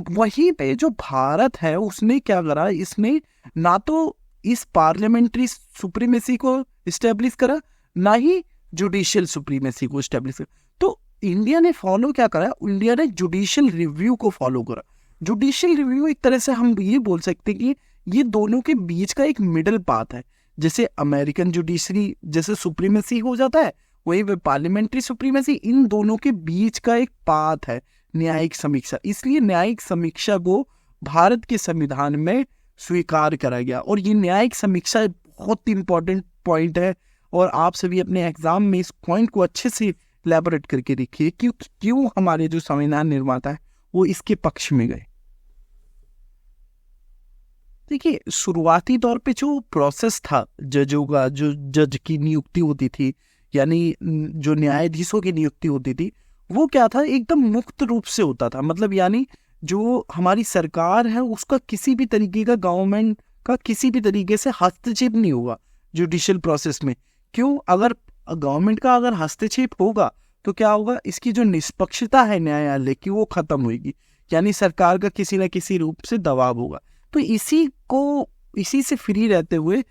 वहीं पे जो भारत है उसने क्या करा, इसने ना तो इस पार्लियामेंट्री सुप्रीमेसी को इस्टेब्लिश करा, ना ही जुडिशियल सुप्रीमेसी को इस्टेब्लिश करा। तो इंडिया ने फॉलो क्या करा, इंडिया ने जुडिशियल रिव्यू को फॉलो करा। जुडिशियल रिव्यू एक तरह से हम ये बोल सकते हैं कि ये दोनों के बीच का एक मिडल पाथ है। जैसे अमेरिकन जुडिशरी जैसे सुप्रीमेसी हो जाता है, वही पार्लियामेंट्री सुप्रीमेसी, इन दोनों के बीच का एक पाथ है न्यायिक समीक्षा। इसलिए न्यायिक समीक्षा को भारत के संविधान में स्वीकार करा गया। और ये न्यायिक समीक्षा बहुत इंपॉर्टेंट पॉइंट है, और आप सभी अपने एग्जाम में इस पॉइंट को अच्छे से इलैबोरेट करके देखिए कि क्यों हमारे जो संविधान निर्माता है वो इसके पक्ष में गए। देखिए शुरुआती तौर पे जो प्रोसेस था जजों का, जो जज की नियुक्ति होती थी, यानी जो न्यायाधीशों की नियुक्ति होती थी, वो क्या था, एकदम मुक्त रूप से होता था। मतलब यानी जो हमारी सरकार है उसका किसी भी तरीके का गवर्नमेंट का किसी भी तरीके से हस्तक्षेप नहीं होगा जुडिशियल प्रोसेस में। क्यों? अगर गवर्नमेंट का अगर हस्तक्षेप होगा तो क्या होगा, इसकी जो निष्पक्षता है न्यायालय की वो खत्म होगी, यानी सरकार का किसी न किसी रूप से दबाव होगा। तो इसी से फ्री रहते हुए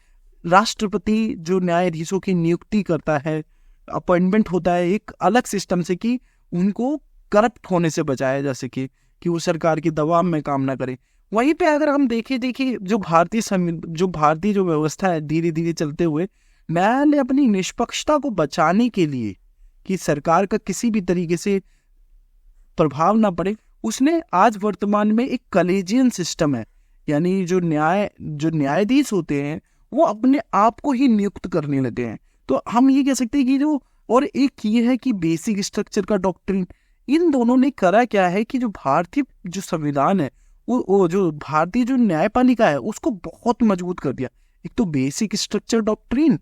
राष्ट्रपति जो न्यायाधीशों की नियुक्ति करता है, अपॉइंटमेंट होता है एक अलग सिस्टम से कि उनको करप्ट होने से बचाया जा सके, कि वो सरकार के दबाव में काम ना करे। वहीं पे अगर हम देखिए जो भारतीय जो व्यवस्था है धीरे धीरे चलते हुए, न्यायालय अपनी निष्पक्षता को बचाने के लिए कि सरकार का किसी भी तरीके से प्रभाव ना पड़े, उसने आज वर्तमान में एक कलेजियन सिस्टम है, यानी जो न्यायाधीश होते हैं वो अपने आप को ही नियुक्त करने लगे हैं। तो हम ये कह सकते हैं कि और एक ये है कि बेसिक स्ट्रक्चर का डॉक्ट्रिन, इन दोनों ने करा क्या है कि जो भारतीय जो संविधान है वो जो भारतीय जो न्यायपालिका है उसको बहुत मजबूत कर दिया। एक तो बेसिक स्ट्रक्चर डॉक्ट्रिन,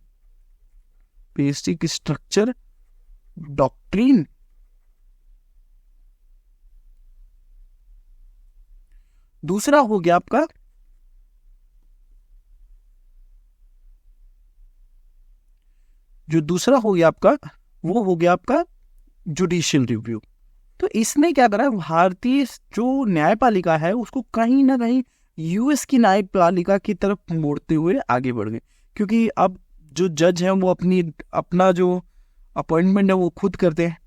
दूसरा हो गया आपका वो हो गया आपका जुडिशियल रिव्यू। तो इसने क्या करा, भारतीय जो न्यायपालिका है उसको कहीं ना कहीं यूएस की न्यायपालिका की तरफ मोड़ते हुए आगे बढ़ गए, क्योंकि अब जो जज है वो अपना जो अपॉइंटमेंट है वो खुद करते हैं,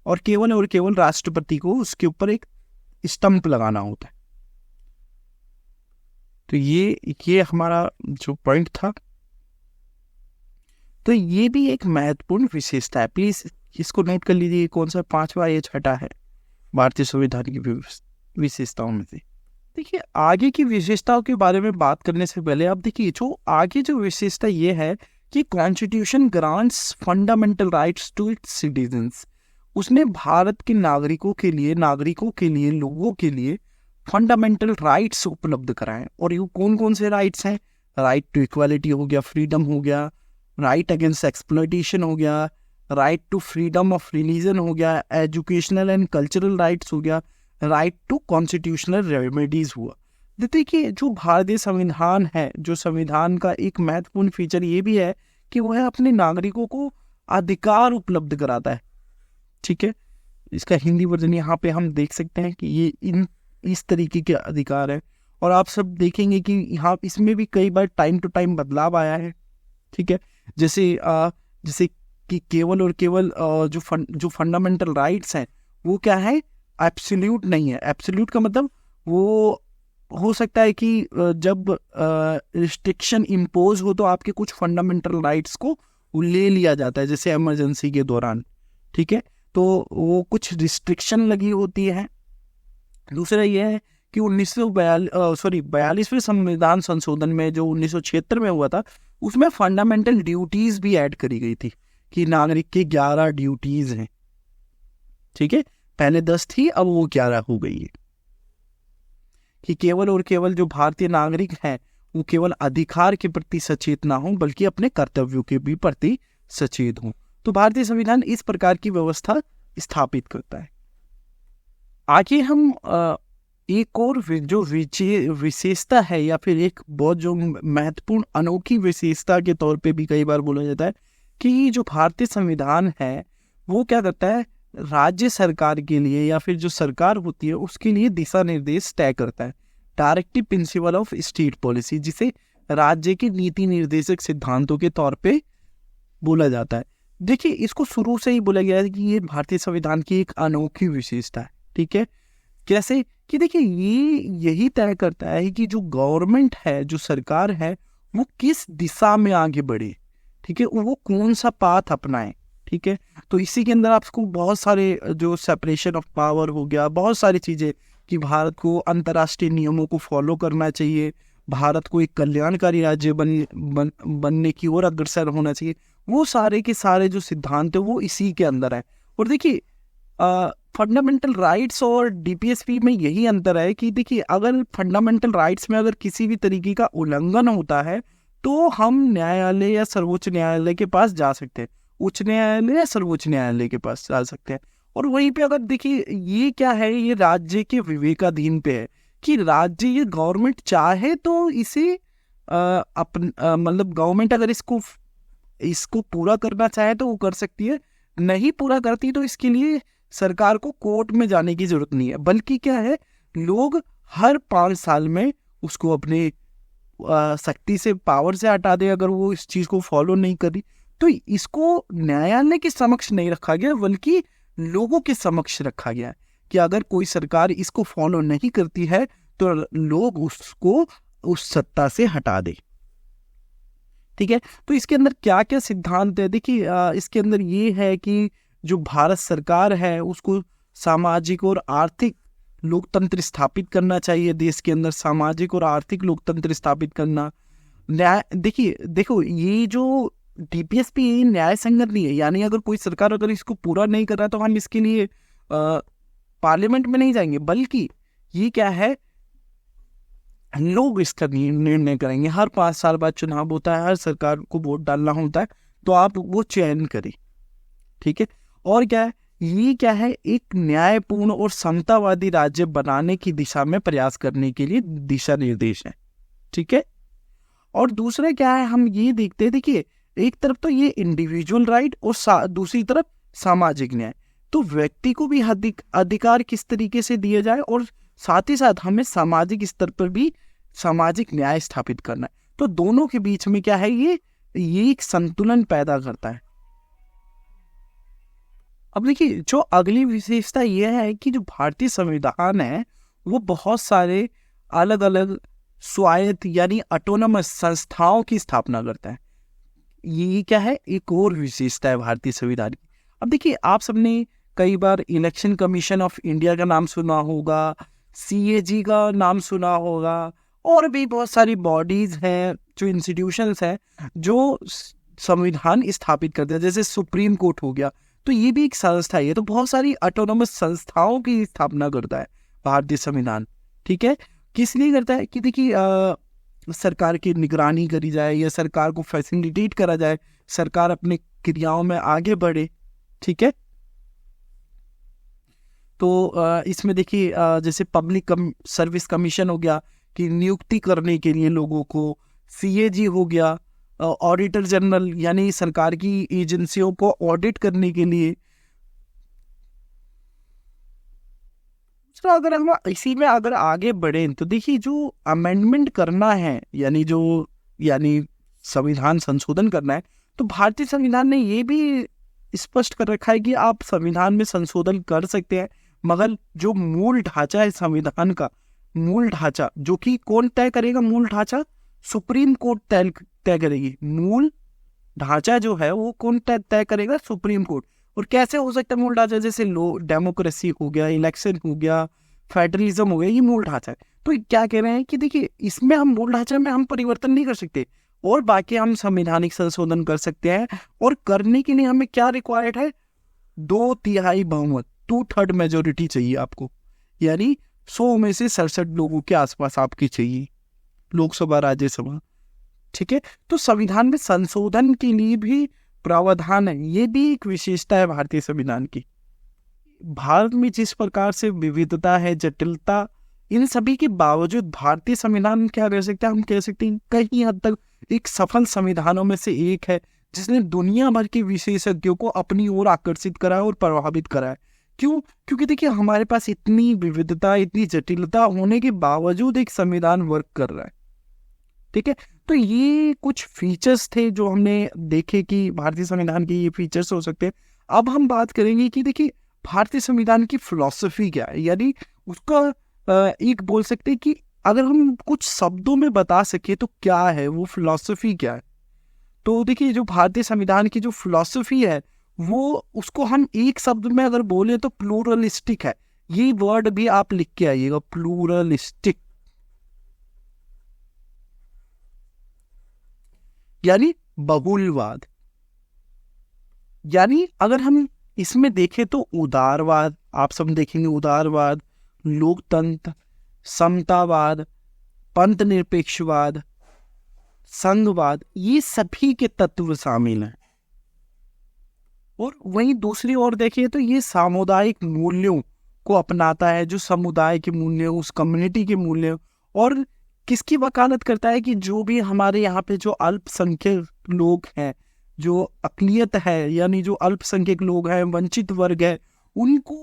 और केवल राष्ट्रपति को उसके ऊपर एक स्टंप लगाना होता है। तो ये हमारा जो पॉइंट था। तो ये भी एक महत्वपूर्ण विशेषता है, प्लीज इसको नोट कर लीजिए, कौन सा 5वां या 6ठा है भारतीय संविधान की विशेषताओं में से। देखिए आगे की विशेषताओं के बारे में बात करने से पहले आप देखिए जो विशेषता ये है कि constitution grants fundamental rights to its citizens. उसने भारत के नागरिकों के लिए लोगों के लिए फंडामेंटल राइट्स उपलब्ध कराएं। और ये कौन कौन से राइट्स हैं? राइट टू इक्वालिटी हो गया, फ्रीडम हो गया, राइट अगेंस्ट एक्सप्लॉयटेशन हो गया, right to freedom of religion हो गया, एजुकेशनल एंड कल्चरल राइट्स हो गया, राइट टू कॉन्स्टिट्यूशनल रेमेडीज हुआ। देखिए जो भारतीय संविधान है, जो संविधान का एक महत्वपूर्ण फीचर ये भी है कि वह अपने नागरिकों को अधिकार उपलब्ध कराता है। ठीक है, इसका हिंदी वर्जन यहाँ पे हम देख सकते हैं कि ये इस तरीके के अधिकार है। और आप सब देखेंगे कि यहाँ इसमें भी कई बार टाइम टू टाइम बदलाव आया है। ठीक है, जैसे कि केवल जो फंडामेंटल राइट्स हैं वो क्या है, एब्सोल्यूट नहीं है। एब्सोल्यूट का मतलब वो हो सकता है कि जब रिस्ट्रिक्शन इम्पोज हो तो आपके कुछ फंडामेंटल राइट्स को ले लिया जाता है, जैसे इमरजेंसी के दौरान। ठीक है, तो वो कुछ रिस्ट्रिक्शन लगी होती है। दूसरा ये है कि 42वें संविधान संशोधन में जो 1976 में हुआ था, उसमें फंडामेंटल ड्यूटीज भी ऐड करी गई थी कि नागरिक की 11 ड्यूटीज हैं। ठीक है, पहले 10 थी, अब वो 11 हो गई है कि केवल जो भारतीय नागरिक हैं वो केवल अधिकार के प्रति सचेत ना हो बल्कि अपने कर्तव्यों के भी प्रति सचेत हों। तो भारतीय संविधान इस प्रकार की व्यवस्था स्थापित करता है। आगे हम एक और जो विशेषता है या फिर एक बहुत जो महत्वपूर्ण अनोखी विशेषता के तौर पे भी कई बार बोला जाता है कि जो भारतीय संविधान है वो क्या करता है, राज्य सरकार के लिए या फिर जो सरकार होती है उसके लिए दिशा निर्देश तय करता है। Directive principle of state policy, जिसे राज्य के नीति निर्देशक सिद्धांतों के तौर पे बोला जाता है। देखिए इसको शुरू से ही बोला गया है कि ये भारतीय संविधान की एक अनोखी विशेषता है। ठीक है, कैसे कि देखिए यही तय करता है कि जो गवर्नमेंट है, जो सरकार है, वो किस दिशा में आगे बढ़े। ठीक है, वो कौन सा पाथ अपनाए। ठीक है, तो इसी के अंदर आपको बहुत सारे जो सेपरेशन ऑफ पावर हो गया, बहुत सारी चीजें कि भारत को अंतर्राष्ट्रीय नियमों को फॉलो करना चाहिए, भारत को एक कल्याणकारी राज्य बनने की ओर अग्रसर होना चाहिए, वो सारे के सारे जो सिद्धांत है वो इसी के अंदर है। और देखिए फंडामेंटल राइट्स और डीपीएसपी में यही अंतर है कि देखिए अगर फंडामेंटल राइट्स में अगर किसी भी तरीके का उल्लंघन होता है तो हम न्यायालय या सर्वोच्च न्यायालय के पास जा सकते हैं, उच्च न्यायालय या सर्वोच्च न्यायालय के पास जा सकते हैं। और वहीं पे अगर देखिए ये क्या है, ये राज्य के विवेकाधीन पे है कि राज्य, ये गवर्नमेंट चाहे तो इसे मतलब गवर्नमेंट अगर इसको पूरा करना चाहे तो वो कर सकती है, नहीं पूरा करती तो इसके लिए सरकार को कोर्ट में जाने की जरूरत नहीं है, बल्कि क्या है, लोग हर 5 साल में उसको अपने शक्ति से, पावर से हटा दे अगर वो इस चीज को फॉलो नहीं करी। तो इसको न्यायालय के समक्ष नहीं रखा गया, बल्कि लोगों के समक्ष रखा गया है कि अगर कोई सरकार इसको फॉलो नहीं करती है तो लोग उसको उस सत्ता से हटा दे। ठीक है, तो इसके अंदर क्या क्या सिद्धांत है, देखिए इसके अंदर ये है कि जो भारत सरकार है उसको सामाजिक और आर्थिक लोकतंत्र स्थापित करना चाहिए, देश के अंदर सामाजिक और आर्थिक लोकतंत्र स्थापित करना। न्याय, देखो ये जो डीपीएसपी न्याय संगत नहीं है, यानी अगर कोई सरकार अगर इसको पूरा नहीं कर रहा तो हम इसके लिए पार्लियामेंट में नहीं जाएंगे, बल्कि ये क्या है, लोग इसका निर्णय करेंगे। हर 5 साल बाद चुनाव होता है, हर सरकार को वोट डालना होता है, तो आप वो चयन करें। ठीक है, और क्या है, ये क्या है, एक न्यायपूर्ण और समतावादी राज्य बनाने की दिशा में प्रयास करने के लिए दिशा निर्देश है। ठीक है, और दूसरा क्या है, हम ये देखते हैं, देखिए एक तरफ तो ये इंडिविजुअल राइट और दूसरी तरफ सामाजिक न्याय, तो व्यक्ति को भी अधिकार किस तरीके से दिए जाए, और साथ ही साथ हमें सामाजिक स्तर पर भी सामाजिक न्याय स्थापित करना है। तो दोनों के बीच में क्या है, ये एक संतुलन पैदा करता है। अब देखिए जो अगली विशेषता यह है कि जो भारतीय संविधान है वो बहुत सारे अलग अलग स्वायत्त यानी ऑटोनमस संस्थाओं की स्थापना करता है। ये क्या है, एक और विशेषता है भारतीय संविधान की। अब देखिए आप सबने कई बार इलेक्शन कमीशन ऑफ इंडिया का नाम सुना होगा, सीएजी का नाम सुना होगा, और भी बहुत सारी बॉडीज हैं, जो इंस्टीट्यूशंस हैं जो संविधान स्थापित करते हैं, जैसे सुप्रीम कोर्ट हो गया, तो ये भी एक संस्था है। तो बहुत सारी ऑटोनोमस संस्थाओं की स्थापना करता है भारतीय संविधान। ठीक है, किस लिए करता है कि देखिए सरकार की निगरानी करी जाए या सरकार को फैसिलिटेट करा जाए, सरकार अपने क्रियाओं में आगे बढ़े। ठीक है, तो इसमें देखिए जैसे पब्लिक सर्विस कमीशन हो गया कि नियुक्ति करने के लिए लोगों को, सीएजी हो गया ऑडिटर जनरल यानी सरकार की एजेंसियों को ऑडिट करने के लिए। तो अगर हम इसी में अगर आगे बढ़े तो देखिए जो अमेंडमेंट करना है यानी संविधान संशोधन करना है, तो भारतीय संविधान ने ये भी स्पष्ट कर रखा है कि आप संविधान में संशोधन कर सकते हैं, मगर जो मूल ढांचा है संविधान का, मूल ढांचा जो कि कौन तय करेगा, मूल ढांचा सुप्रीम कोर्ट तय करेगी। मूल ढांचा जो है वो कौन तय करेगा, सुप्रीम कोर्ट। और कैसे हो सकता है मूल ढांचा, जैसे डेमोक्रेसी हो गया, इलेक्शन हो गया, फेडरलिज्म हो गया, ये मूल ढांचा है। तो क्या कह रहे हैं कि देखिए इसमें हम मूल ढांचे में हम परिवर्तन नहीं कर सकते, और बाकी हम संवैधानिक संशोधन कर सकते हैं, और करने के लिए हमें क्या रिक्वायर्ड है, 2/3 बहुमत, 2/3 मेजोरिटी चाहिए आपको, यानी 100 में से 67 लोगों के आसपास आपकी चाहिए, लोकसभा राज्यसभा। ठीक है, तो संविधान में संशोधन के लिए भी प्रावधान है, ये भी एक विशेषता है भारतीय संविधान की। भारत में जिस प्रकार से विविधता है, जटिलता, इन सभी के बावजूद भारतीय संविधान क्या कह सकते हैं, हम कह सकते हैं कहीं हद तक एक सफल संविधानों में से एक है, जिसने दुनिया भर के विशेषज्ञों को अपनी ओर आकर्षित करा और प्रभावित करा है। क्यों? क्योंकि देखिए हमारे पास इतनी विविधता, इतनी जटिलता होने के बावजूद एक संविधान वर्क कर रहा है। ठीक है, तो ये कुछ फीचर्स थे जो हमने देखे कि भारतीय संविधान के ये फीचर्स हो सकते हैं। अब हम बात करेंगे कि देखिए भारतीय संविधान की फिलॉसफी क्या है, यानी उसका एक बोल सकते हैं कि अगर हम कुछ शब्दों में बता सके तो क्या है वो फिलॉसफी, क्या है। तो देखिए जो भारतीय संविधान की जो फिलॉसफी है वो, उसको हम एक शब्द में अगर बोले तो प्लूरलिस्टिक है। ये वर्ड भी आप लिख के आइएगा, प्लूरलिस्टिक, यानी बहुलवाद। यानी अगर हम इसमें देखें तो उदारवाद, आप सब देखेंगे उदारवाद, लोकतंत्र, समतावाद, पंथ निरपेक्षवाद, संघवाद, ये सभी के तत्व शामिल हैं। और वहीं दूसरी ओर देखिए तो ये सामुदायिक मूल्यों को अपनाता है, जो समुदाय के मूल्य, उस कम्युनिटी के मूल्य, और किसकी वकालत करता है कि जो भी हमारे यहाँ पे जो अल्पसंख्यक लोग हैं, जो अकलियत है, यानी जो अल्पसंख्यक लोग हैं, वंचित वर्ग है, उनको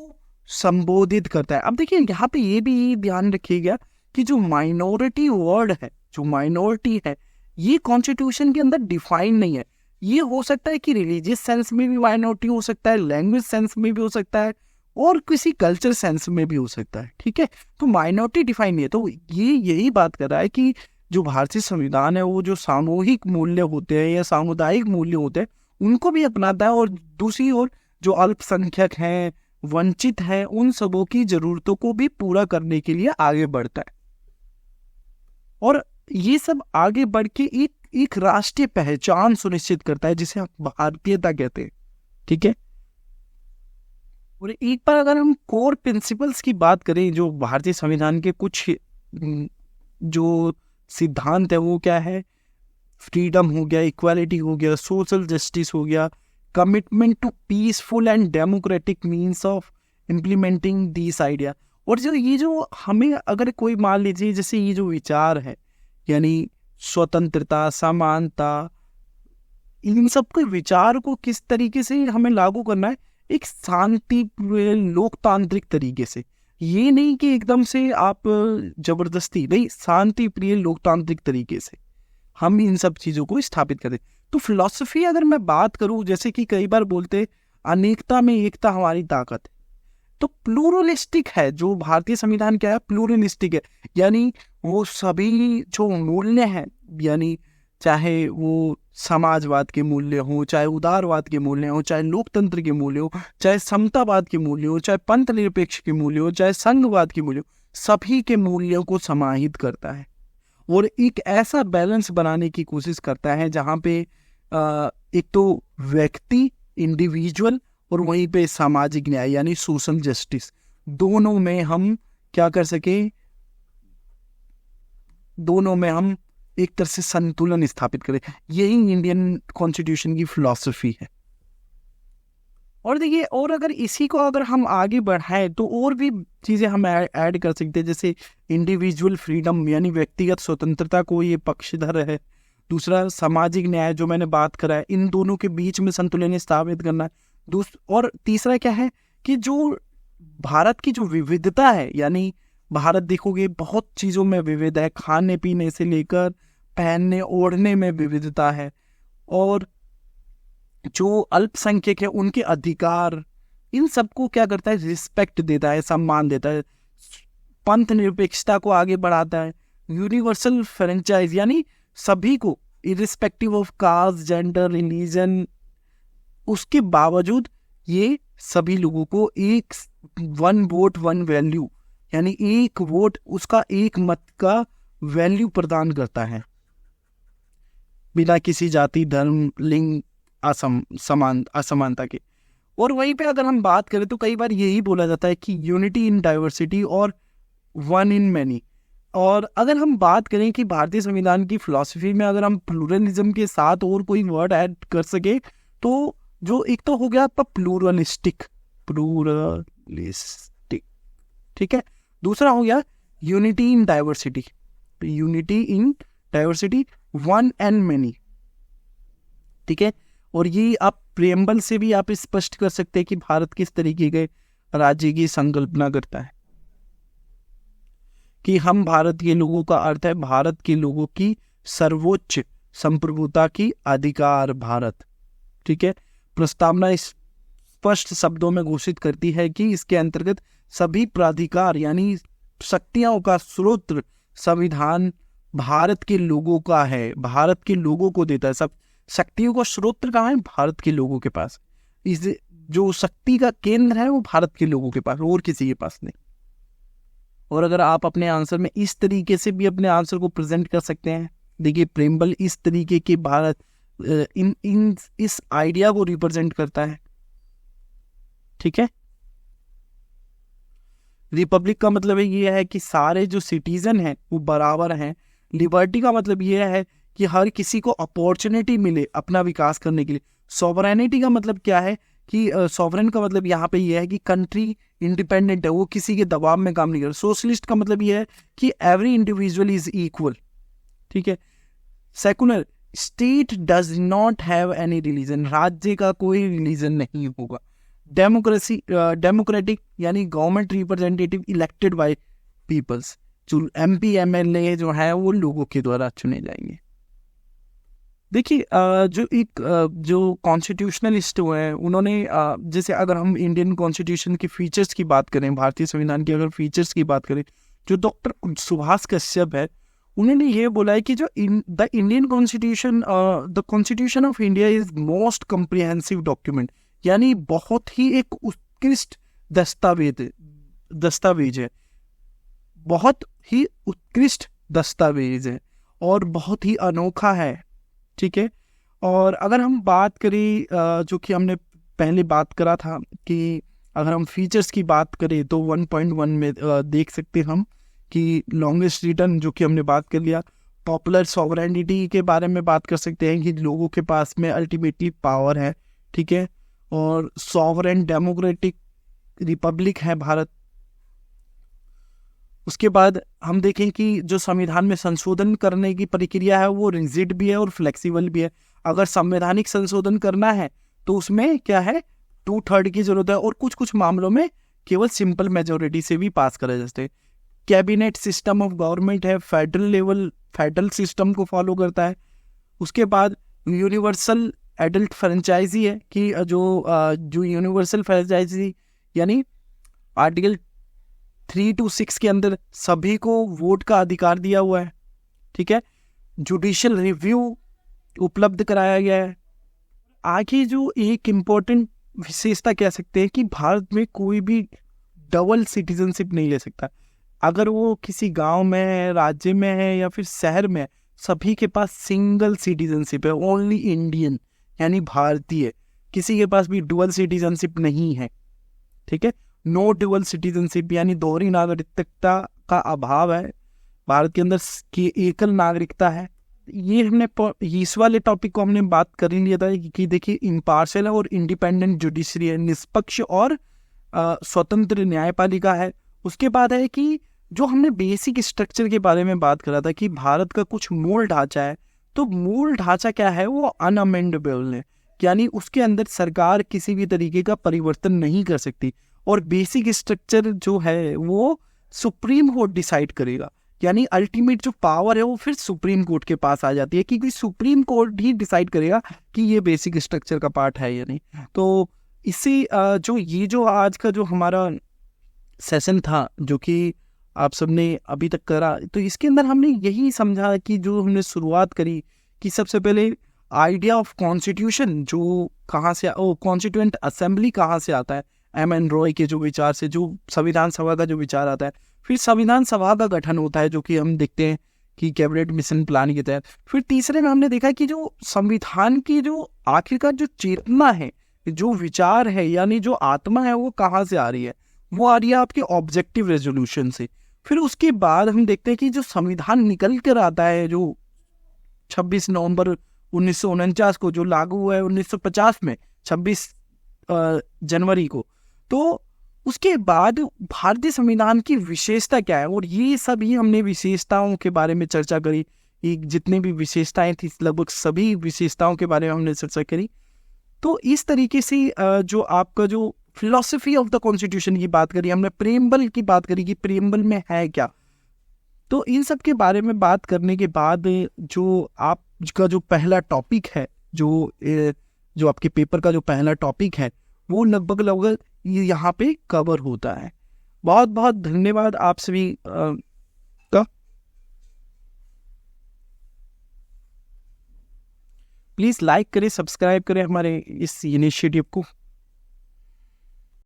संबोधित करता है। अब देखिए यहाँ पे ये भी ध्यान रखिएगा कि जो माइनॉरिटी वर्ड है, जो माइनॉरिटी है, ये कॉन्स्टिट्यूशन के अंदर डिफाइन नहीं है। ये हो सकता है कि रिलीजियस सेंस में भी माइनॉरिटी हो सकता है, लैंग्वेज सेंस में भी हो सकता है, और किसी कल्चर सेंस में भी हो सकता है। ठीक है, तो माइनॉरिटी डिफाइन नहीं है। तो ये यही बात कर रहा है कि जो भारतीय संविधान है वो जो सामूहिक मूल्य होते हैं या सामुदायिक मूल्य होते हैं उनको भी अपनाता है, और दूसरी ओर जो अल्पसंख्यक हैं, वंचित है, उन सबों की जरूरतों को भी पूरा करने के लिए आगे बढ़ता है। और ये सब आगे बढ़ के एक राष्ट्रीय पहचान सुनिश्चित करता है जिसे हम भारतीयता कहते हैं। ठीक है, और एक बार अगर हम कोर प्रिंसिपल्स की बात करें, जो भारतीय संविधान के कुछ जो सिद्धांत है वो क्या है, फ्रीडम हो गया, इक्वालिटी हो गया, सोशल जस्टिस हो गया, commitment to peaceful and democratic means of implementing this idea. और जो ये जो हमें अगर कोई मान लीजिए जैसे ये जो विचार है, यानी स्वतंत्रता, समानता, इन सब के विचार को किस तरीके से हमें लागू करना है, एक शांति लोकतांत्रिक तरीके से। ये नहीं कि एकदम से आप जबरदस्ती नहीं, शांति प्रिय लोकतांत्रिक तरीके से हम इन सब चीजों को स्थापित करें। तो फिलॉसफी अगर मैं बात करूं, जैसे कि कई बार बोलते अनेकता में एकता हमारी ताकत है, तो प्लूरलिस्टिक है जो भारतीय संविधान क्या है, प्लूरलिस्टिक है। यानी वो सभी जो मूल्य हैं, यानी चाहे वो समाजवाद के मूल्य हो, चाहे उदारवाद के मूल्य हो, चाहे लोकतंत्र के मूल्य हो, चाहे समतावाद के मूल्य हो, चाहे पंथ निरपेक्ष के मूल्य हो, चाहे संघवाद के मूल्य हो, सभी के मूल्यों को समाहित करता है और एक ऐसा बैलेंस बनाने की कोशिश करता है जहाँ पे एक तो व्यक्ति, इंडिविजुअल, और वहीं पे सामाजिक न्याय यानी सोशल जस्टिस, दोनों में हम क्या कर सके, दोनों में हम एक तरह से संतुलन स्थापित करें। यही इंडियन कॉन्स्टिट्यूशन की फिलॉसफी है। और देखिए, और अगर इसी को अगर हम आगे बढ़ाएं तो और भी चीज़ें हम ऐड कर सकते हैं, जैसे इंडिविजुअल फ्रीडम यानी व्यक्तिगत स्वतंत्रता को ये पक्षधर है। दूसरा सामाजिक न्याय जो मैंने बात करा है, इन दोनों के बीच में संतुलन स्थापित करना है। और तीसरा क्या है कि जो भारत की जो विविधता है, यानी भारत देखोगे बहुत चीज़ों में विविध है, खाने पीने से लेकर पहनने ओढ़ने में विविधता है, और जो अल्पसंख्यक है उनके अधिकार, इन सबको क्या करता है, रिस्पेक्ट देता है, सम्मान देता है, पंथ निरपेक्षता को आगे बढ़ाता है, यूनिवर्सल फ्रेंचाइज यानी सभी को irrespective of caste, gender, religion, उसके बावजूद ये सभी लोगों को एक वन वोट वन वैल्यू यानी एक वोट उसका एक मत का वैल्यू प्रदान करता है, बिना किसी जाति, धर्म, लिंग, असमानता के। और वहीं पे अगर हम बात करें तो कई बार यही बोला जाता है कि यूनिटी इन डाइवर्सिटी और वन इन मैनी। और अगर हम बात करें कि भारतीय संविधान की फिलॉसफी में अगर हम प्लूरलिज्म के साथ और कोई वर्ड ऐड कर सके तो जो एक तो हो गया आपका प्लूरलिस्टिक, ठीक है, दूसरा हो गया unity in diversity, one and many. ठीक है, और ये आप प्रेम्बल से भी आप स्पष्ट कर सकते हैं कि भारत किस तरीके के राज्य की संकल्पना करता है, कि हम भारत के लोगों का अर्थ है भारत के लोगों की सर्वोच्च संप्रभुता की अधिकार भारत। ठीक है, प्रस्तावना स्पष्ट शब्दों में घोषित करती है कि इसके अंतर्गत सभी प्राधिकार यानी शक्तियों का स्रोत संविधान भारत के लोगों का है, भारत के लोगों को देता है। सब शक्तियों का स्रोत कहाँ है, भारत के लोगों के पास। इस जो शक्ति का केंद्र है वो भारत के लोगों के पास, और किसी के पास नहीं। और अगर आप अपने आंसर में इस तरीके से भी अपने आंसर को प्रेजेंट कर सकते हैं, देखिए प्रेम्बल इस तरीके के भारत इस आइडिया को रिप्रेजेंट करता है। ठीक है, रिपब्लिक का मतलब ये है कि सारे जो सिटीजन हैं वो बराबर हैं। लिबर्टी का मतलब ये है कि हर किसी को अपॉर्चुनिटी मिले अपना विकास करने के लिए। सॉवरेनिटी का मतलब क्या है कि सॉवरेन का मतलब यहाँ पे ये है कि कंट्री इंडिपेंडेंट है, वो किसी के दबाव में काम नहीं कर रहा। सोशलिस्ट का मतलब ये है कि एवरी इंडिविजुअल इज इक्वल, ठीक है। Secular, state does not have any religion, राज्य का कोई रिलीजन नहीं होगा। डेमोक्रेसी, डेमोक्रेटिक यानी government representative elected by peoples, जो MP MLA जो है वो लोगों के द्वारा चुने जाएंगे। देखिए जो कॉन्स्टिट्यूशनलिस्ट हुए हैं उन्होंने जैसे अगर हम इंडियन कॉन्स्टिट्यूशन के फीचर्स की बात करें, भारतीय संविधान के अगर फीचर्स की बात करें, जो डॉक्टर सुभाष कश्यप है उन्होंने ये बोला है कि जो the Indian constitution, the constitution of India is most comprehensive document, यानी बहुत ही एक उत्कृष्ट दस्तावेज है, बहुत ही उत्कृष्ट दस्तावेज है और बहुत ही अनोखा है, ठीक है। और अगर हम बात करें जो कि हमने पहले बात करा था कि अगर हम फीचर्स की बात करें तो 1.1 में देख सकते हैं हम कि लॉन्गेस्ट रिटर्न जो कि हमने बात कर लिया। पॉपुलर सॉवरेनिटी के बारे में बात कर सकते हैं कि लोगों के पास में अल्टीमेटली पावर है, ठीक है। और सॉवरेन डेमोक्रेटिक रिपब्लिक है भारत। उसके बाद हम देखें कि जो संविधान में संशोधन करने की प्रक्रिया है वो रिजिड भी है और फ्लेक्सिबल भी है। अगर संवैधानिक संशोधन करना है तो उसमें क्या है, 2/3 की जरूरत है, और कुछ कुछ मामलों में केवल सिंपल मेजोरिटी से भी पास करा जा सकते हैं। कैबिनेट सिस्टम ऑफ गवर्नमेंट है, फेडरल सिस्टम को फॉलो करता है। उसके बाद यूनिवर्सल एडल्ट फ्रेंचाइजी है कि जो यूनिवर्सल फ्रेंचाइजी यानी आर्टिकल 3 to 6 के अंदर सभी को वोट का अधिकार दिया हुआ है, ठीक है। जुडिशियल रिव्यू उपलब्ध कराया गया है। आगे जो एक इम्पोर्टेंट विशेषता कह सकते हैं कि भारत में कोई भी डबल सिटीजनशिप नहीं ले सकता। अगर वो किसी गांव में है, राज्य में है या फिर शहर में है, सभी के पास सिंगल सिटीजनशिप है, ओनली इंडियन यानी भारतीय। किसी के पास भी डुअल सिटीजनशिप नहीं है, ठीक है। नो डुअल सिटीजनशिप यानी दोहरी नागरिकता का अभाव है भारत के अंदर, की एकल नागरिकता है। ये हमने इस वाले टॉपिक को हमने बात कर ही लिया था कि देखिए इम्पार्शियल है और इंडिपेंडेंट जुडिशरी है, निष्पक्ष और स्वतंत्र न्यायपालिका है। उसके बाद है कि जो हमने बेसिक स्ट्रक्चर के बारे में बात करा था कि भारत का कुछ मूल ढांचा है, तो मूल ढांचा क्या है, वो अनअमेंडेबल है, यानी उसके अंदर सरकार किसी भी तरीके का परिवर्तन नहीं कर सकती। और बेसिक स्ट्रक्चर जो है वो सुप्रीम कोर्ट डिसाइड करेगा, यानी अल्टीमेट जो पावर है वो फिर सुप्रीम कोर्ट के पास आ जाती है, क्योंकि सुप्रीम कोर्ट ही डिसाइड करेगा कि ये बेसिक स्ट्रक्चर का पार्ट है या नहीं। तो इसी जो आज का जो हमारा सेशन था जो कि आप सबने अभी तक करा, तो इसके अंदर हमने यही समझा कि जो हमने शुरुआत करी कि सबसे पहले आइडिया ऑफ कॉन्स्टिट्यूशन जो कहाँ से, कॉन्स्टिट्यूएंट असेंबली कहाँ से आता है, M.N. रॉय के जो विचार से, जो संविधान सभा का जो विचार आता है। फिर संविधान सभा का गठन होता है जो कि हम देखते हैं कि कैबिनेट मिशन प्लान के तहत। फिर तीसरे में हमने देखा कि जो संविधान की जो आखिरकार जो चेतना है, जो विचार है यानी जो आत्मा है, वो कहाँ से आ रही है, वो आ रही है आपके ऑब्जेक्टिव रेजोल्यूशन से। फिर उसके बाद हम देखते हैं कि जो संविधान निकल कर आता है जो 26 नवंबर 1949 को, जो लागू हुआ है 1950 में 26 जनवरी को, तो उसके बाद भारतीय संविधान की विशेषता क्या है, और ये सभी हमने विशेषताओं के बारे में चर्चा करी। जितने भी विशेषताएं थी लगभग सभी विशेषताओं के बारे में हमने चर्चा करी। तो इस तरीके से जो आपका जो फिलॉसफी ऑफ द कॉन्स्टिट्यूशन की बात करी हमने, प्रेम्बल की बात करी कि प्रेम्बल में है क्या, तो इन सब के बारे में बात करने के बाद जो आपका जो पहला टॉपिक है, जो आपके पेपर का जो पहला टॉपिक है, वो लगभग यहाँ पे कवर होता है। बहुत बहुत धन्यवाद आप सभी का। प्लीज़ लाइक करें, सब्सक्राइब करें हमारे इस इनिशिएटिव को।